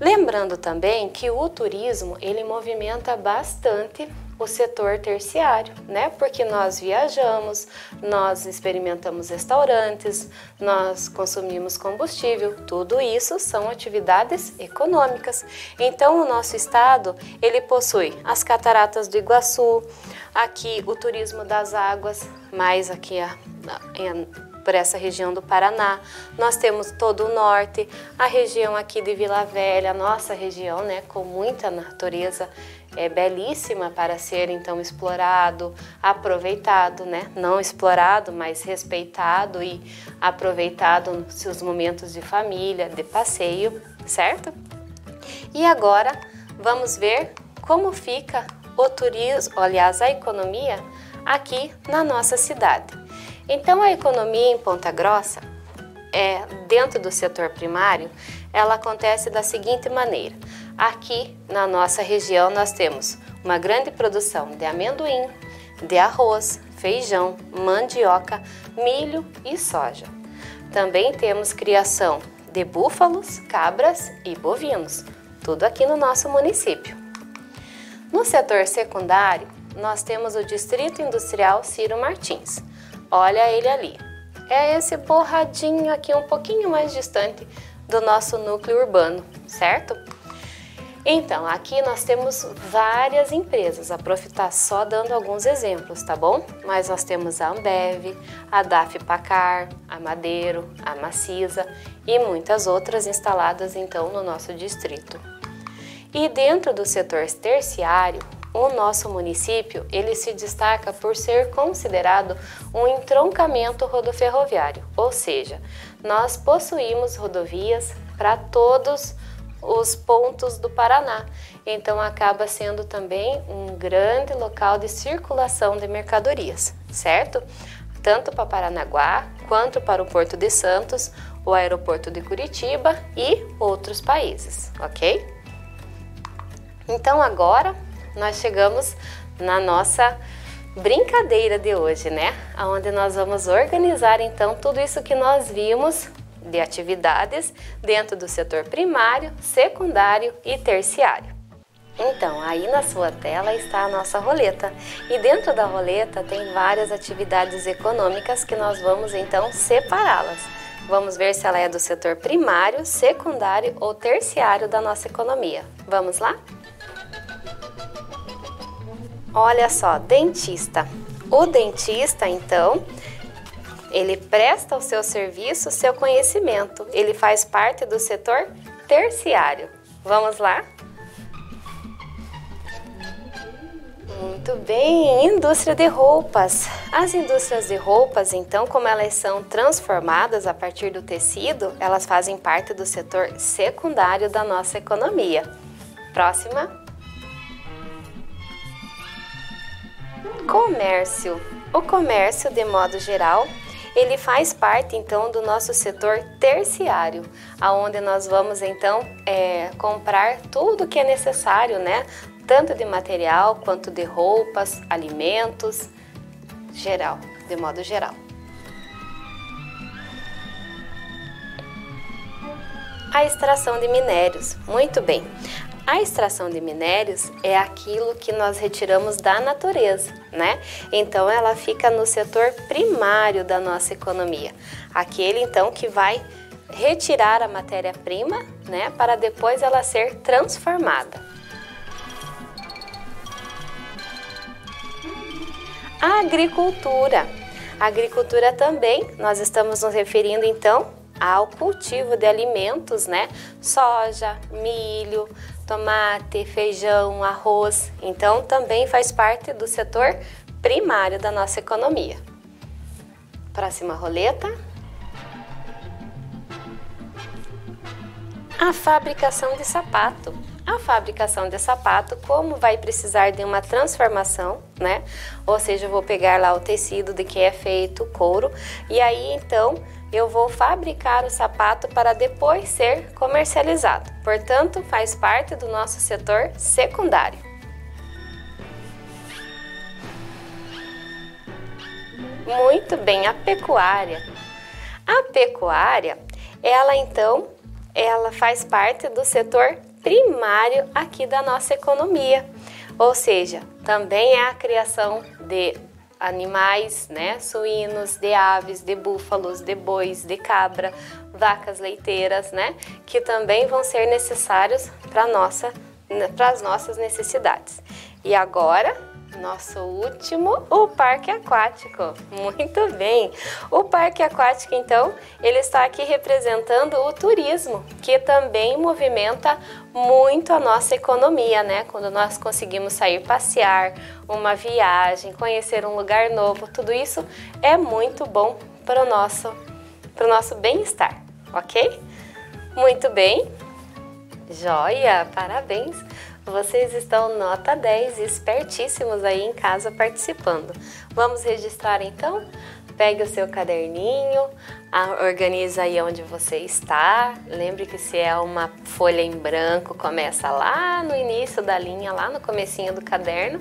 Lembrando também que o turismo, ele movimenta bastante o setor terciário, né? Porque nós viajamos, nós experimentamos restaurantes, nós consumimos combustível, tudo isso são atividades econômicas. Então, o nosso estado, ele possui as cataratas do Iguaçu, aqui o turismo das águas, mais aqui por essa região do Paraná. Nós temos todo o norte, a região aqui de Vila Velha, nossa região, né, com muita natureza, é belíssima para ser então explorado, aproveitado, né? Não explorado, mas respeitado e aproveitado nos seus momentos de família, de passeio, certo? E agora vamos ver como fica o turismo, aliás, a economia aqui na nossa cidade. Então, a economia em Ponta Grossa, dentro do setor primário, ela acontece da seguinte maneira. Aqui na nossa região nós temos uma grande produção de amendoim, de arroz, feijão, mandioca, milho e soja. Também temos criação de búfalos, cabras e bovinos, tudo aqui no nosso município. No setor secundário, nós temos o Distrito Industrial Ciro Martins. Olha ele ali. É esse borradinho aqui um pouquinho mais distante do nosso núcleo urbano, certo? Então, aqui nós temos várias empresas. A Prof está só dando alguns exemplos, tá bom? Mas nós temos a Ambev, a Daf-Pacar, a Madeiro, a Macisa e muitas outras instaladas então no nosso distrito. E dentro do setor terciário, o nosso município, ele se destaca por ser considerado um entroncamento rodoferroviário, ou seja, nós possuímos rodovias para todos os pontos do Paraná, então acaba sendo também um grande local de circulação de mercadorias, certo? Tanto para Paranaguá, quanto para o Porto de Santos, o aeroporto de Curitiba e outros países, ok? Então agora nós chegamos na nossa brincadeira de hoje, né? Onde nós vamos organizar então tudo isso que nós vimos de atividades dentro do setor primário, secundário e terciário. Então, aí na sua tela está a nossa roleta e dentro da roleta tem várias atividades econômicas que nós vamos então separá-las. Vamos ver se ela é do setor primário, secundário ou terciário da nossa economia. Vamos lá? Olha só, dentista. O dentista, então, ele presta o seu serviço, o seu conhecimento. Ele faz parte do setor terciário. Vamos lá? Muito bem, indústria de roupas. As indústrias de roupas, então, como elas são transformadas a partir do tecido, elas fazem parte do setor secundário da nossa economia. Próxima. Comércio. O comércio, de modo geral, ele faz parte então do nosso setor terciário, aonde nós vamos então comprar tudo que é necessário, né? Tanto de material quanto de roupas, alimentos, geral, de modo geral. A extração de minérios. Muito bem. A extração de minérios é aquilo que nós retiramos da natureza, né? Então, ela fica no setor primário da nossa economia. Aquele, então, que vai retirar a matéria-prima, né? Para depois ela ser transformada. A agricultura. A agricultura também, nós estamos nos referindo, então, ao cultivo de alimentos, né? Soja, milho, tomate, feijão, arroz. Então, também faz parte do setor primário da nossa economia. Próxima roleta. A fabricação de sapato. A fabricação de sapato, como vai precisar de uma transformação, né? Ou seja, eu vou pegar lá o tecido de que é feito o couro e aí, então, eu vou fabricar o sapato para depois ser comercializado. Portanto, faz parte do nosso setor secundário. Muito bem, a pecuária. A pecuária, ela faz parte do setor primário aqui da nossa economia. Ou seja, também é a criação de animais, né, suínos, de aves, de búfalos, de bois, de cabra, vacas leiteiras, né, que também vão ser necessários para as nossas necessidades. E agora, nosso último, o parque aquático. Muito bem! O parque aquático, então, ele está aqui representando o turismo, que também movimenta muito a nossa economia, né? Quando nós conseguimos sair passear, uma viagem, conhecer um lugar novo, tudo isso é muito bom para o nosso bem-estar, ok? Muito bem! Joia! Parabéns! Vocês estão nota 10, espertíssimos aí em casa participando. Vamos registrar então? Pegue o seu caderninho, organiza aí onde você está. Lembre que se é uma folha em branco, começa lá no início da linha, lá no comecinho do caderno.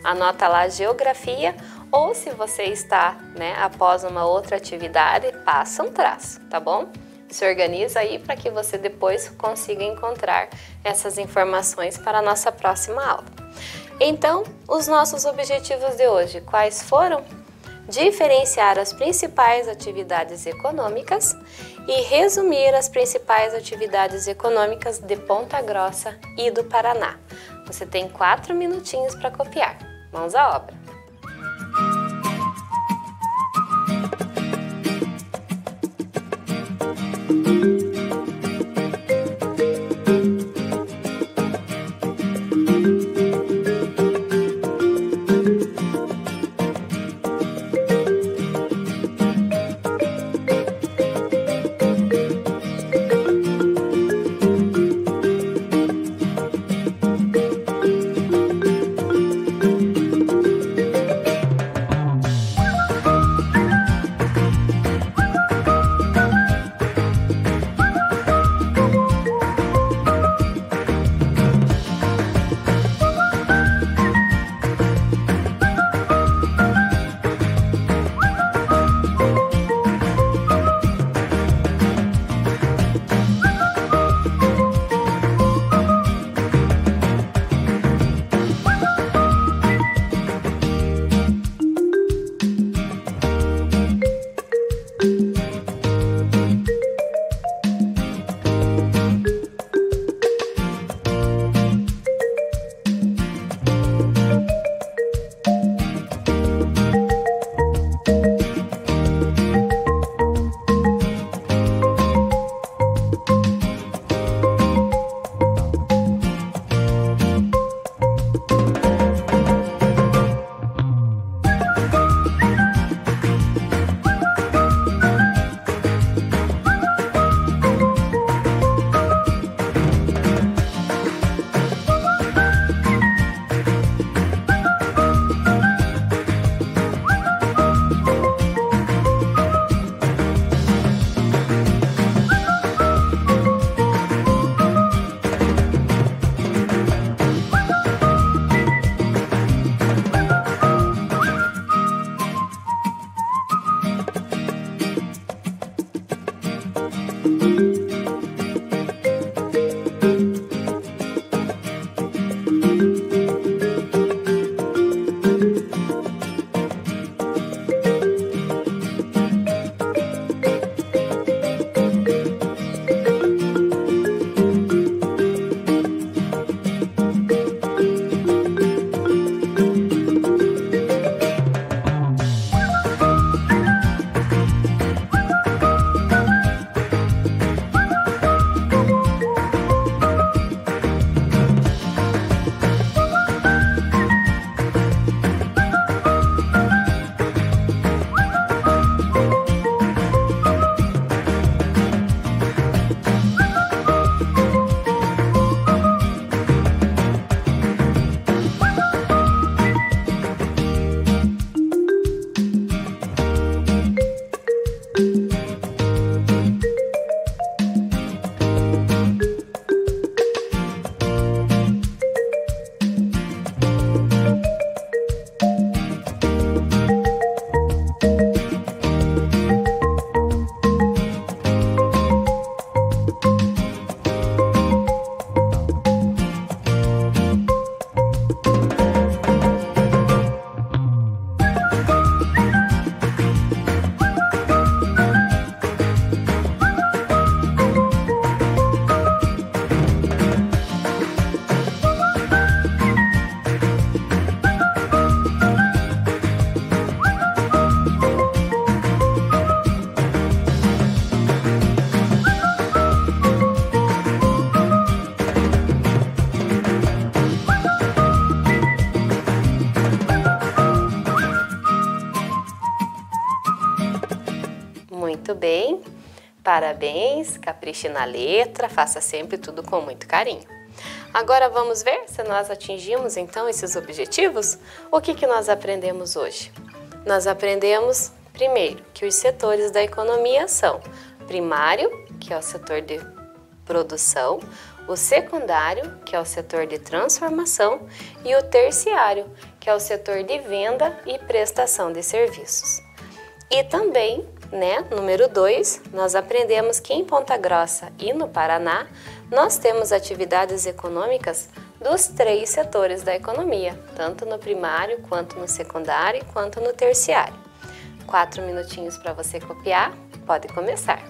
Anota lá geografia, ou se você está, né, após uma outra atividade, passa um traço, tá bom? Se organiza aí para que você depois consiga encontrar essas informações para a nossa próxima aula. Então, os nossos objetivos de hoje, quais foram? Diferenciar as principais atividades econômicas e resumir as principais atividades econômicas de Ponta Grossa e do Paraná. Você tem 4 minutinhos para copiar. Mãos à obra! Parabéns, capriche na letra, faça sempre tudo com muito carinho. Agora vamos ver se nós atingimos então esses objetivos? O que nós aprendemos hoje? Nós aprendemos, primeiro, que os setores da economia são primário, que é o setor de produção, o secundário, que é o setor de transformação, e o terciário, que é o setor de venda e prestação de serviços. E também, número 2, nós aprendemos que em Ponta Grossa e no Paraná, nós temos atividades econômicas dos 3 setores da economia, tanto no primário, quanto no secundário, quanto no terciário. 4 minutinhos para você copiar, pode começar.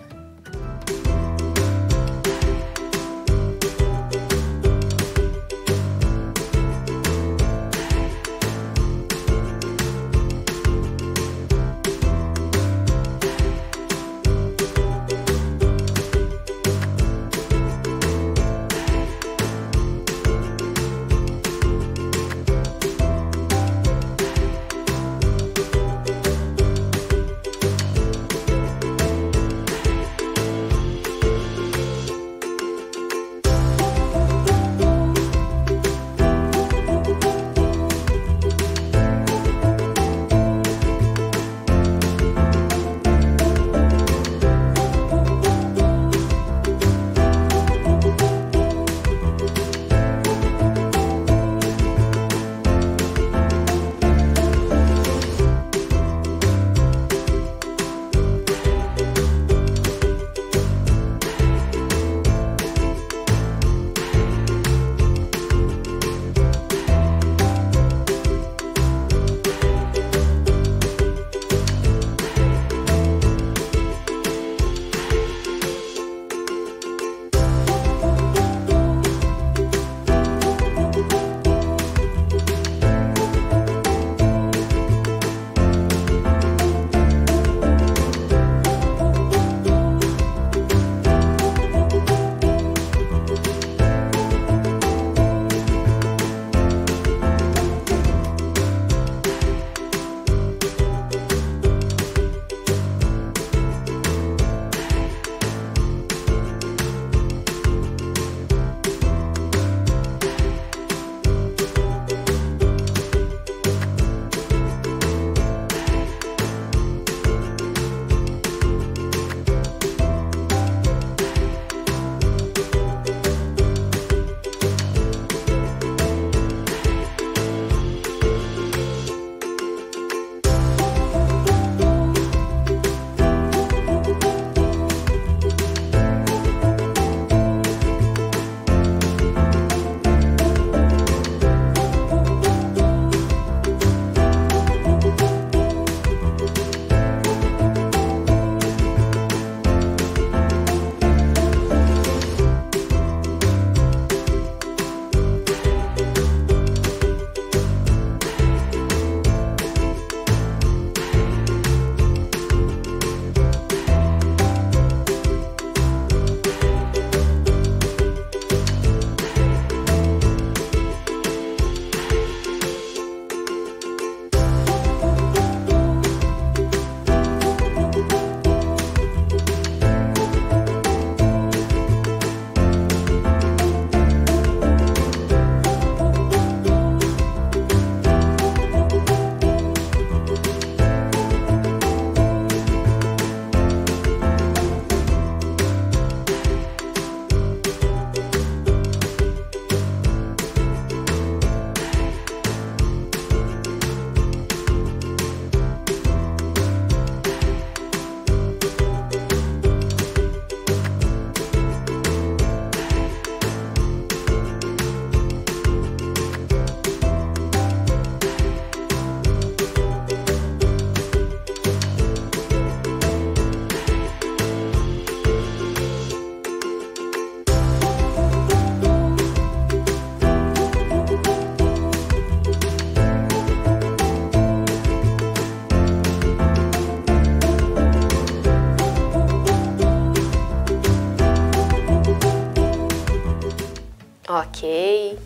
Ok,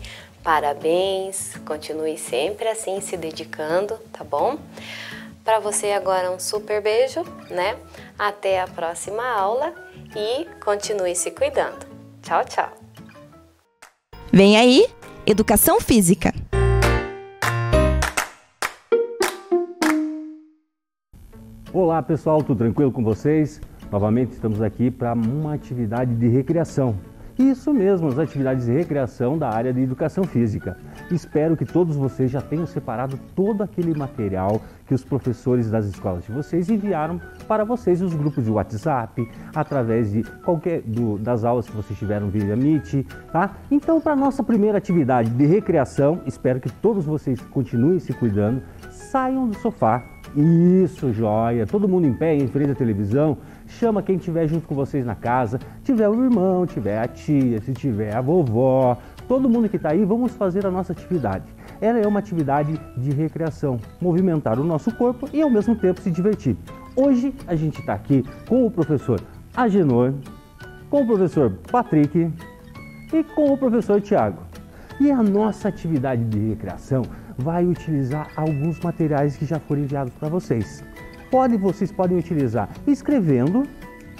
parabéns, continue sempre assim se dedicando, tá bom? Para você agora um super beijo, né? Até a próxima aula e continue se cuidando. Tchau, tchau! Vem aí, Educação Física. Olá pessoal, tudo tranquilo com vocês? Novamente estamos aqui para uma atividade de recreação. Isso mesmo, as atividades de recreação da área de Educação Física. Espero que todos vocês já tenham separado todo aquele material que os professores das escolas de vocês enviaram para vocês nos grupos de WhatsApp, através de das aulas que vocês tiveram via Meet, tá? Então, para a nossa primeira atividade de recreação, espero que todos vocês continuem se cuidando, saiam do sofá. Isso, joia! Todo mundo em pé, em frente à televisão. Chama quem estiver junto com vocês na casa. Tiver o irmão, tiver a tia, se tiver a vovó. Todo mundo que está aí, vamos fazer a nossa atividade. Ela é uma atividade de recreação. Movimentar o nosso corpo e ao mesmo tempo se divertir. Hoje a gente está aqui com o professor Agenor, com o professor Patrick e com o professor Tiago. E a nossa atividade de recreação vai utilizar alguns materiais que já foram enviados para vocês. Vocês podem utilizar escrevendo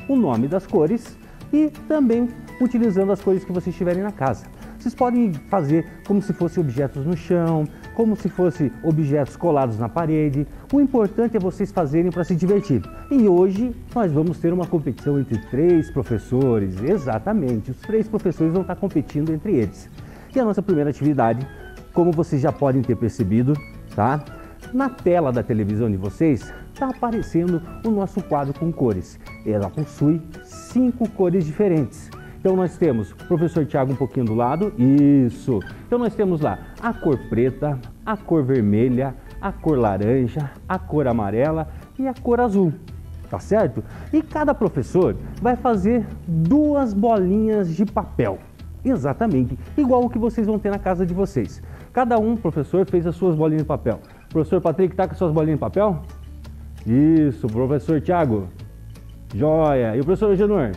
o nome das cores e também utilizando as cores que vocês tiverem na casa. Vocês podem fazer como se fossem objetos no chão, como se fossem objetos colados na parede. O importante é vocês fazerem para se divertir. E hoje nós vamos ter uma competição entre 3 professores. Exatamente, os 3 professores vão estar competindo entre eles. E a nossa primeira atividade, como vocês já podem ter percebido, tá? Na tela da televisão de vocês está aparecendo o nosso quadro com cores. Ela possui 5 cores diferentes. Então nós temos o professor Tiago um pouquinho do lado, isso. Então nós temos lá a cor preta, a cor vermelha, a cor laranja, a cor amarela e a cor azul. Tá certo? E cada professor vai fazer 2 bolinhas de papel. Exatamente, igual o que vocês vão ter na casa de vocês. Cada professor fez as suas bolinhas de papel. O professor Patrick está com as suas bolinhas de papel? Isso, professor Tiago. Joia. E o professor Agenor?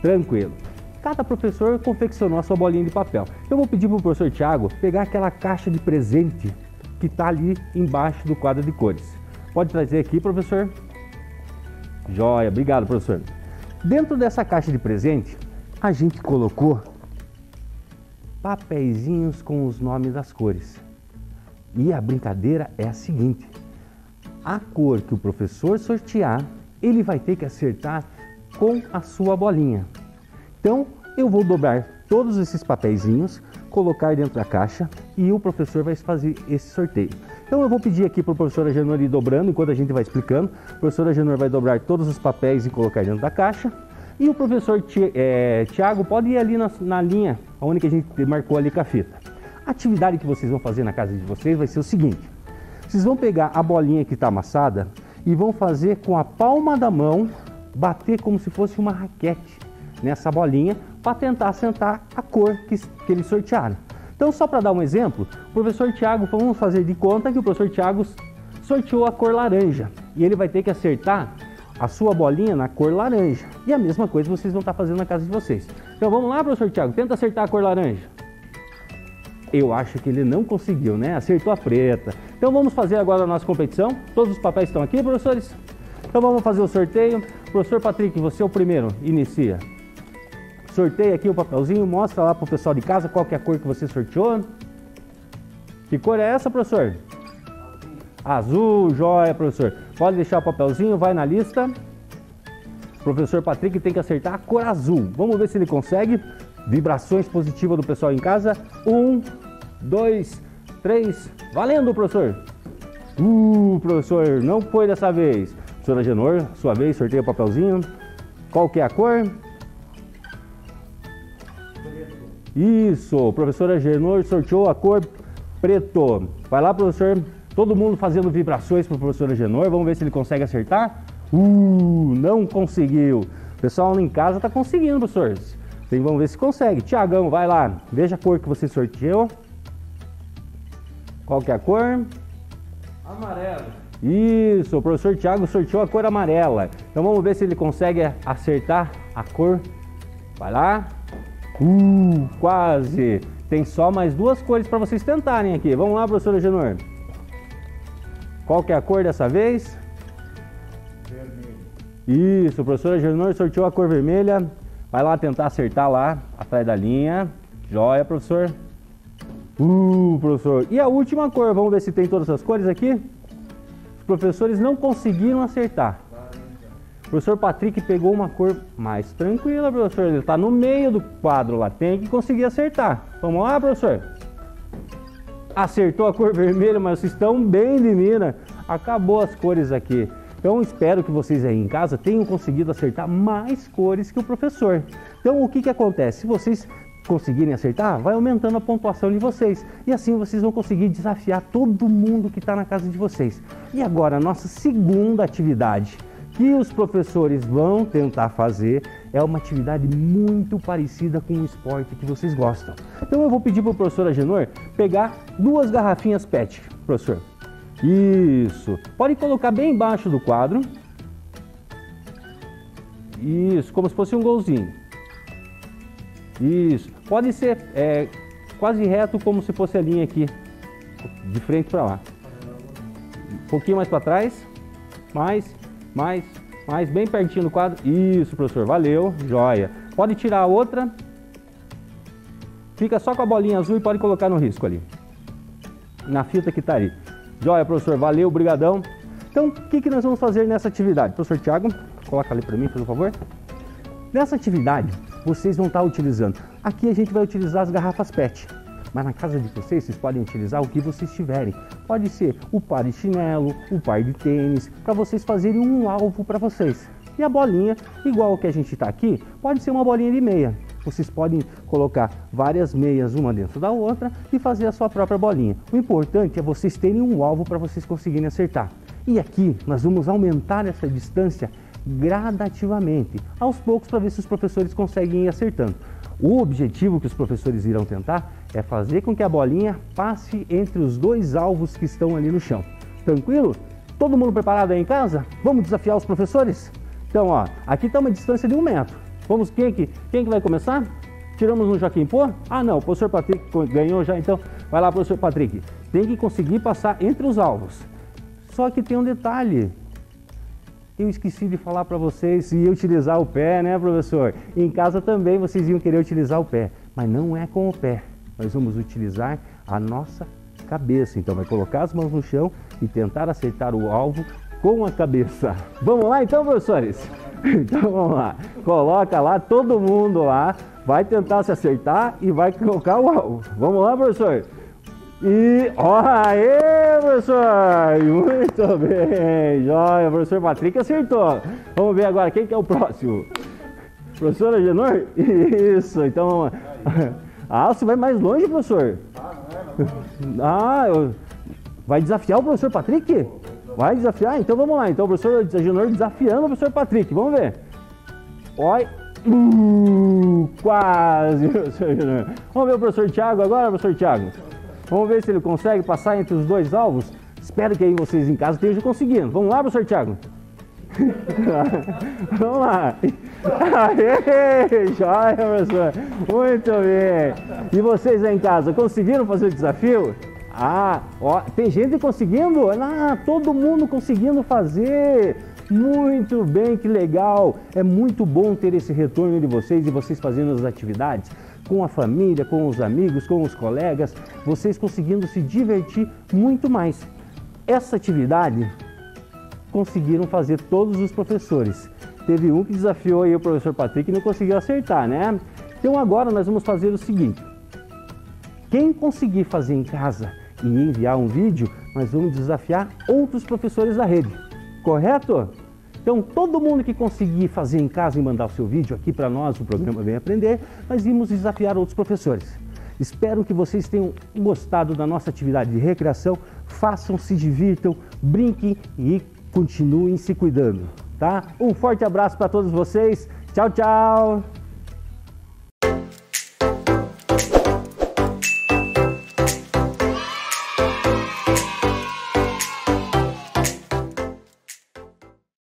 Tranquilo. Cada professor confeccionou a sua bolinha de papel. Eu vou pedir para o professor Tiago pegar aquela caixa de presente que está ali embaixo do quadro de cores. Pode trazer aqui, professor? Joia. Obrigado, professor. Dentro dessa caixa de presente, a gente colocou papeizinhos com os nomes das cores. E a brincadeira é a seguinte: a cor que o professor sortear, ele vai ter que acertar com a sua bolinha. Então, eu vou dobrar todos esses papeizinhos, colocar dentro da caixa e o professor vai fazer esse sorteio. Então, eu vou pedir aqui para o professor Agenor ir dobrando enquanto a gente vai explicando. O professor Agenor vai dobrar todos os papéis e colocar dentro da caixa. E o professor Tiago pode ir ali na linha, onde a gente marcou ali com a fita. A atividade que vocês vão fazer na casa de vocês vai ser o seguinte: vocês vão pegar a bolinha que está amassada e vão fazer com a palma da mão, bater como se fosse uma raquete nessa bolinha para tentar acertar a cor que eles sortearam. Então, só para dar um exemplo, o professor Tiago, vamos fazer de conta que o professor Tiago sorteou a cor laranja e ele vai ter que acertar a sua bolinha na cor laranja. E a mesma coisa vocês vão estar fazendo na casa de vocês. Então vamos lá, professor Tiago, tenta acertar a cor laranja. Eu acho que ele não conseguiu, né? Acertou a preta. Então vamos fazer agora a nossa competição. Todos os papéis estão aqui, professores? Então vamos fazer o sorteio. Professor Patrick, você é o primeiro, inicia. Sorteia aqui o papelzinho, mostra lá para o pessoal de casa qual que é a cor que você sorteou. Que cor é essa, professor? Azul, joia, professor. Pode deixar o papelzinho, vai na lista. Professor Patrick tem que acertar a cor azul. Vamos ver se ele consegue. Vibrações positivas do pessoal em casa. 1, 2, 3. Valendo, professor. Professor, não foi dessa vez. Professor Agenor, sua vez, sorteia o papelzinho. Qual que é a cor? Preto. Isso, professor Agenor sorteou a cor preto. Vai lá, professor. Todo mundo fazendo vibrações para o professor Agenor. Vamos ver se ele consegue acertar. Não conseguiu. O pessoal em casa está conseguindo, professores. Então, vamos ver se consegue. Tiagão, vai lá. Veja a cor que você sorteou. Qual que é a cor? Amarelo. Isso, o professor Tiago sorteou a cor amarela. Então vamos ver se ele consegue acertar a cor. Vai lá. Quase. Tem só mais 2 cores para vocês tentarem aqui. Vamos lá, professor Agenor. Qual que é a cor dessa vez? Vermelho. Isso, o professor Agenor sorteou a cor vermelha. Vai lá tentar acertar lá, atrás da linha. Joia, professor. Professor. E a última cor, vamos ver se tem todas as cores aqui? Os professores não conseguiram acertar. O professor Patrick pegou uma cor mais tranquila, professor. Ele está no meio do quadro lá, tem que conseguir acertar. Vamos lá, professor? Acertou a cor vermelha, mas vocês estão bem de mina. Acabou as cores aqui. Então espero que vocês aí em casa tenham conseguido acertar mais cores que o professor. Então o que acontece? Se vocês conseguirem acertar, vai aumentando a pontuação de vocês. E assim vocês vão conseguir desafiar todo mundo que está na casa de vocês. E agora a nossa segunda atividade que os professores vão tentar fazer é uma atividade muito parecida com o esporte que vocês gostam. Então eu vou pedir para o professor Agenor pegar 2 garrafinhas PET, professor. Isso. Pode colocar bem embaixo do quadro. Isso, como se fosse um golzinho. Isso. Pode ser quase reto, como se fosse a linha aqui, de frente para lá. Um pouquinho mais para trás. Mais, bem pertinho do quadro. Isso, professor, valeu, joia. Pode tirar a outra. Fica só com a bolinha azul e pode colocar no risco ali. Na fita que está ali. Joia, professor, valeu, brigadão. Então, o que nós vamos fazer nessa atividade? Professor Thiago, coloca ali para mim, por favor. Nessa atividade, vocês vão estar utilizando. Aqui a gente vai utilizar as garrafas PET. Mas na casa de vocês podem utilizar o que vocês tiverem. Pode ser o par de chinelo, o par de tênis, para vocês fazerem um alvo para vocês. E a bolinha, igual o que a gente está aqui, pode ser uma bolinha de meia. Vocês podem colocar várias meias uma dentro da outra e fazer a sua própria bolinha. O importante é vocês terem um alvo para vocês conseguirem acertar. E aqui nós vamos aumentar essa distância gradativamente, aos poucos, para ver se os professores conseguem ir acertando. O objetivo que os professores irão tentar é fazer com que a bolinha passe entre os 2 alvos que estão ali no chão. Tranquilo? Todo mundo preparado aí em casa? Vamos desafiar os professores? Então, ó, aqui está uma distância de 1 metro. Vamos, quem que vai começar? Tiramos no Joaquim Pô? Ah, não, o professor Patrick ganhou já, então vai lá, professor Patrick. Tem que conseguir passar entre os alvos. Só que tem um detalhe. Eu esqueci de falar para vocês se ia utilizar o pé, né, professor? Em casa também vocês iam querer utilizar o pé, mas não é com o pé. Nós vamos utilizar a nossa cabeça. Então vai colocar as mãos no chão e tentar acertar o alvo com a cabeça. Vamos lá então, professores? Então vamos lá. Coloca lá, todo mundo lá, vai tentar se acertar e vai colocar o alvo. Vamos lá, professor? E, aê, professor! Muito bem, joia, o professor Patrick acertou. Vamos ver agora quem que é o próximo. Professor Agenor? Isso, então vamos lá. Ah, você vai mais longe, professor? Vai desafiar o professor Patrick? Vai desafiar? Então vamos lá. Então o professor Agenor desafiando o professor Patrick, vamos ver. Olha. Quase, professor Agenor. Vamos ver o professor Thiago agora, professor Thiago. Vamos ver se ele consegue passar entre os 2 alvos. Espero que aí vocês em casa estejam conseguindo. Vamos lá, professor Thiago? Vamos lá. Aê, joia, professor. Muito bem. E vocês aí em casa, conseguiram fazer o desafio? Ah, ó, tem gente conseguindo? Ah, todo mundo conseguindo fazer. Muito bem, que legal. É muito bom ter esse retorno de vocês e vocês fazendo as atividades com a família, com os amigos, com os colegas, vocês conseguindo se divertir muito mais. Essa atividade conseguiram fazer todos os professores. Teve um que desafiou aí o professor Patrick e não conseguiu acertar, né? Então agora nós vamos fazer o seguinte. Quem conseguir fazer em casa e enviar um vídeo, nós vamos desafiar outros professores da rede. Correto? Então, todo mundo que conseguir fazer em casa e mandar o seu vídeo aqui para nós, o programa Vem Aprender, nós vamos desafiar outros professores. Espero que vocês tenham gostado da nossa atividade de recreação. Façam, se divirtam, brinquem e continuem se cuidando, tá? Um forte abraço para todos vocês. Tchau, tchau!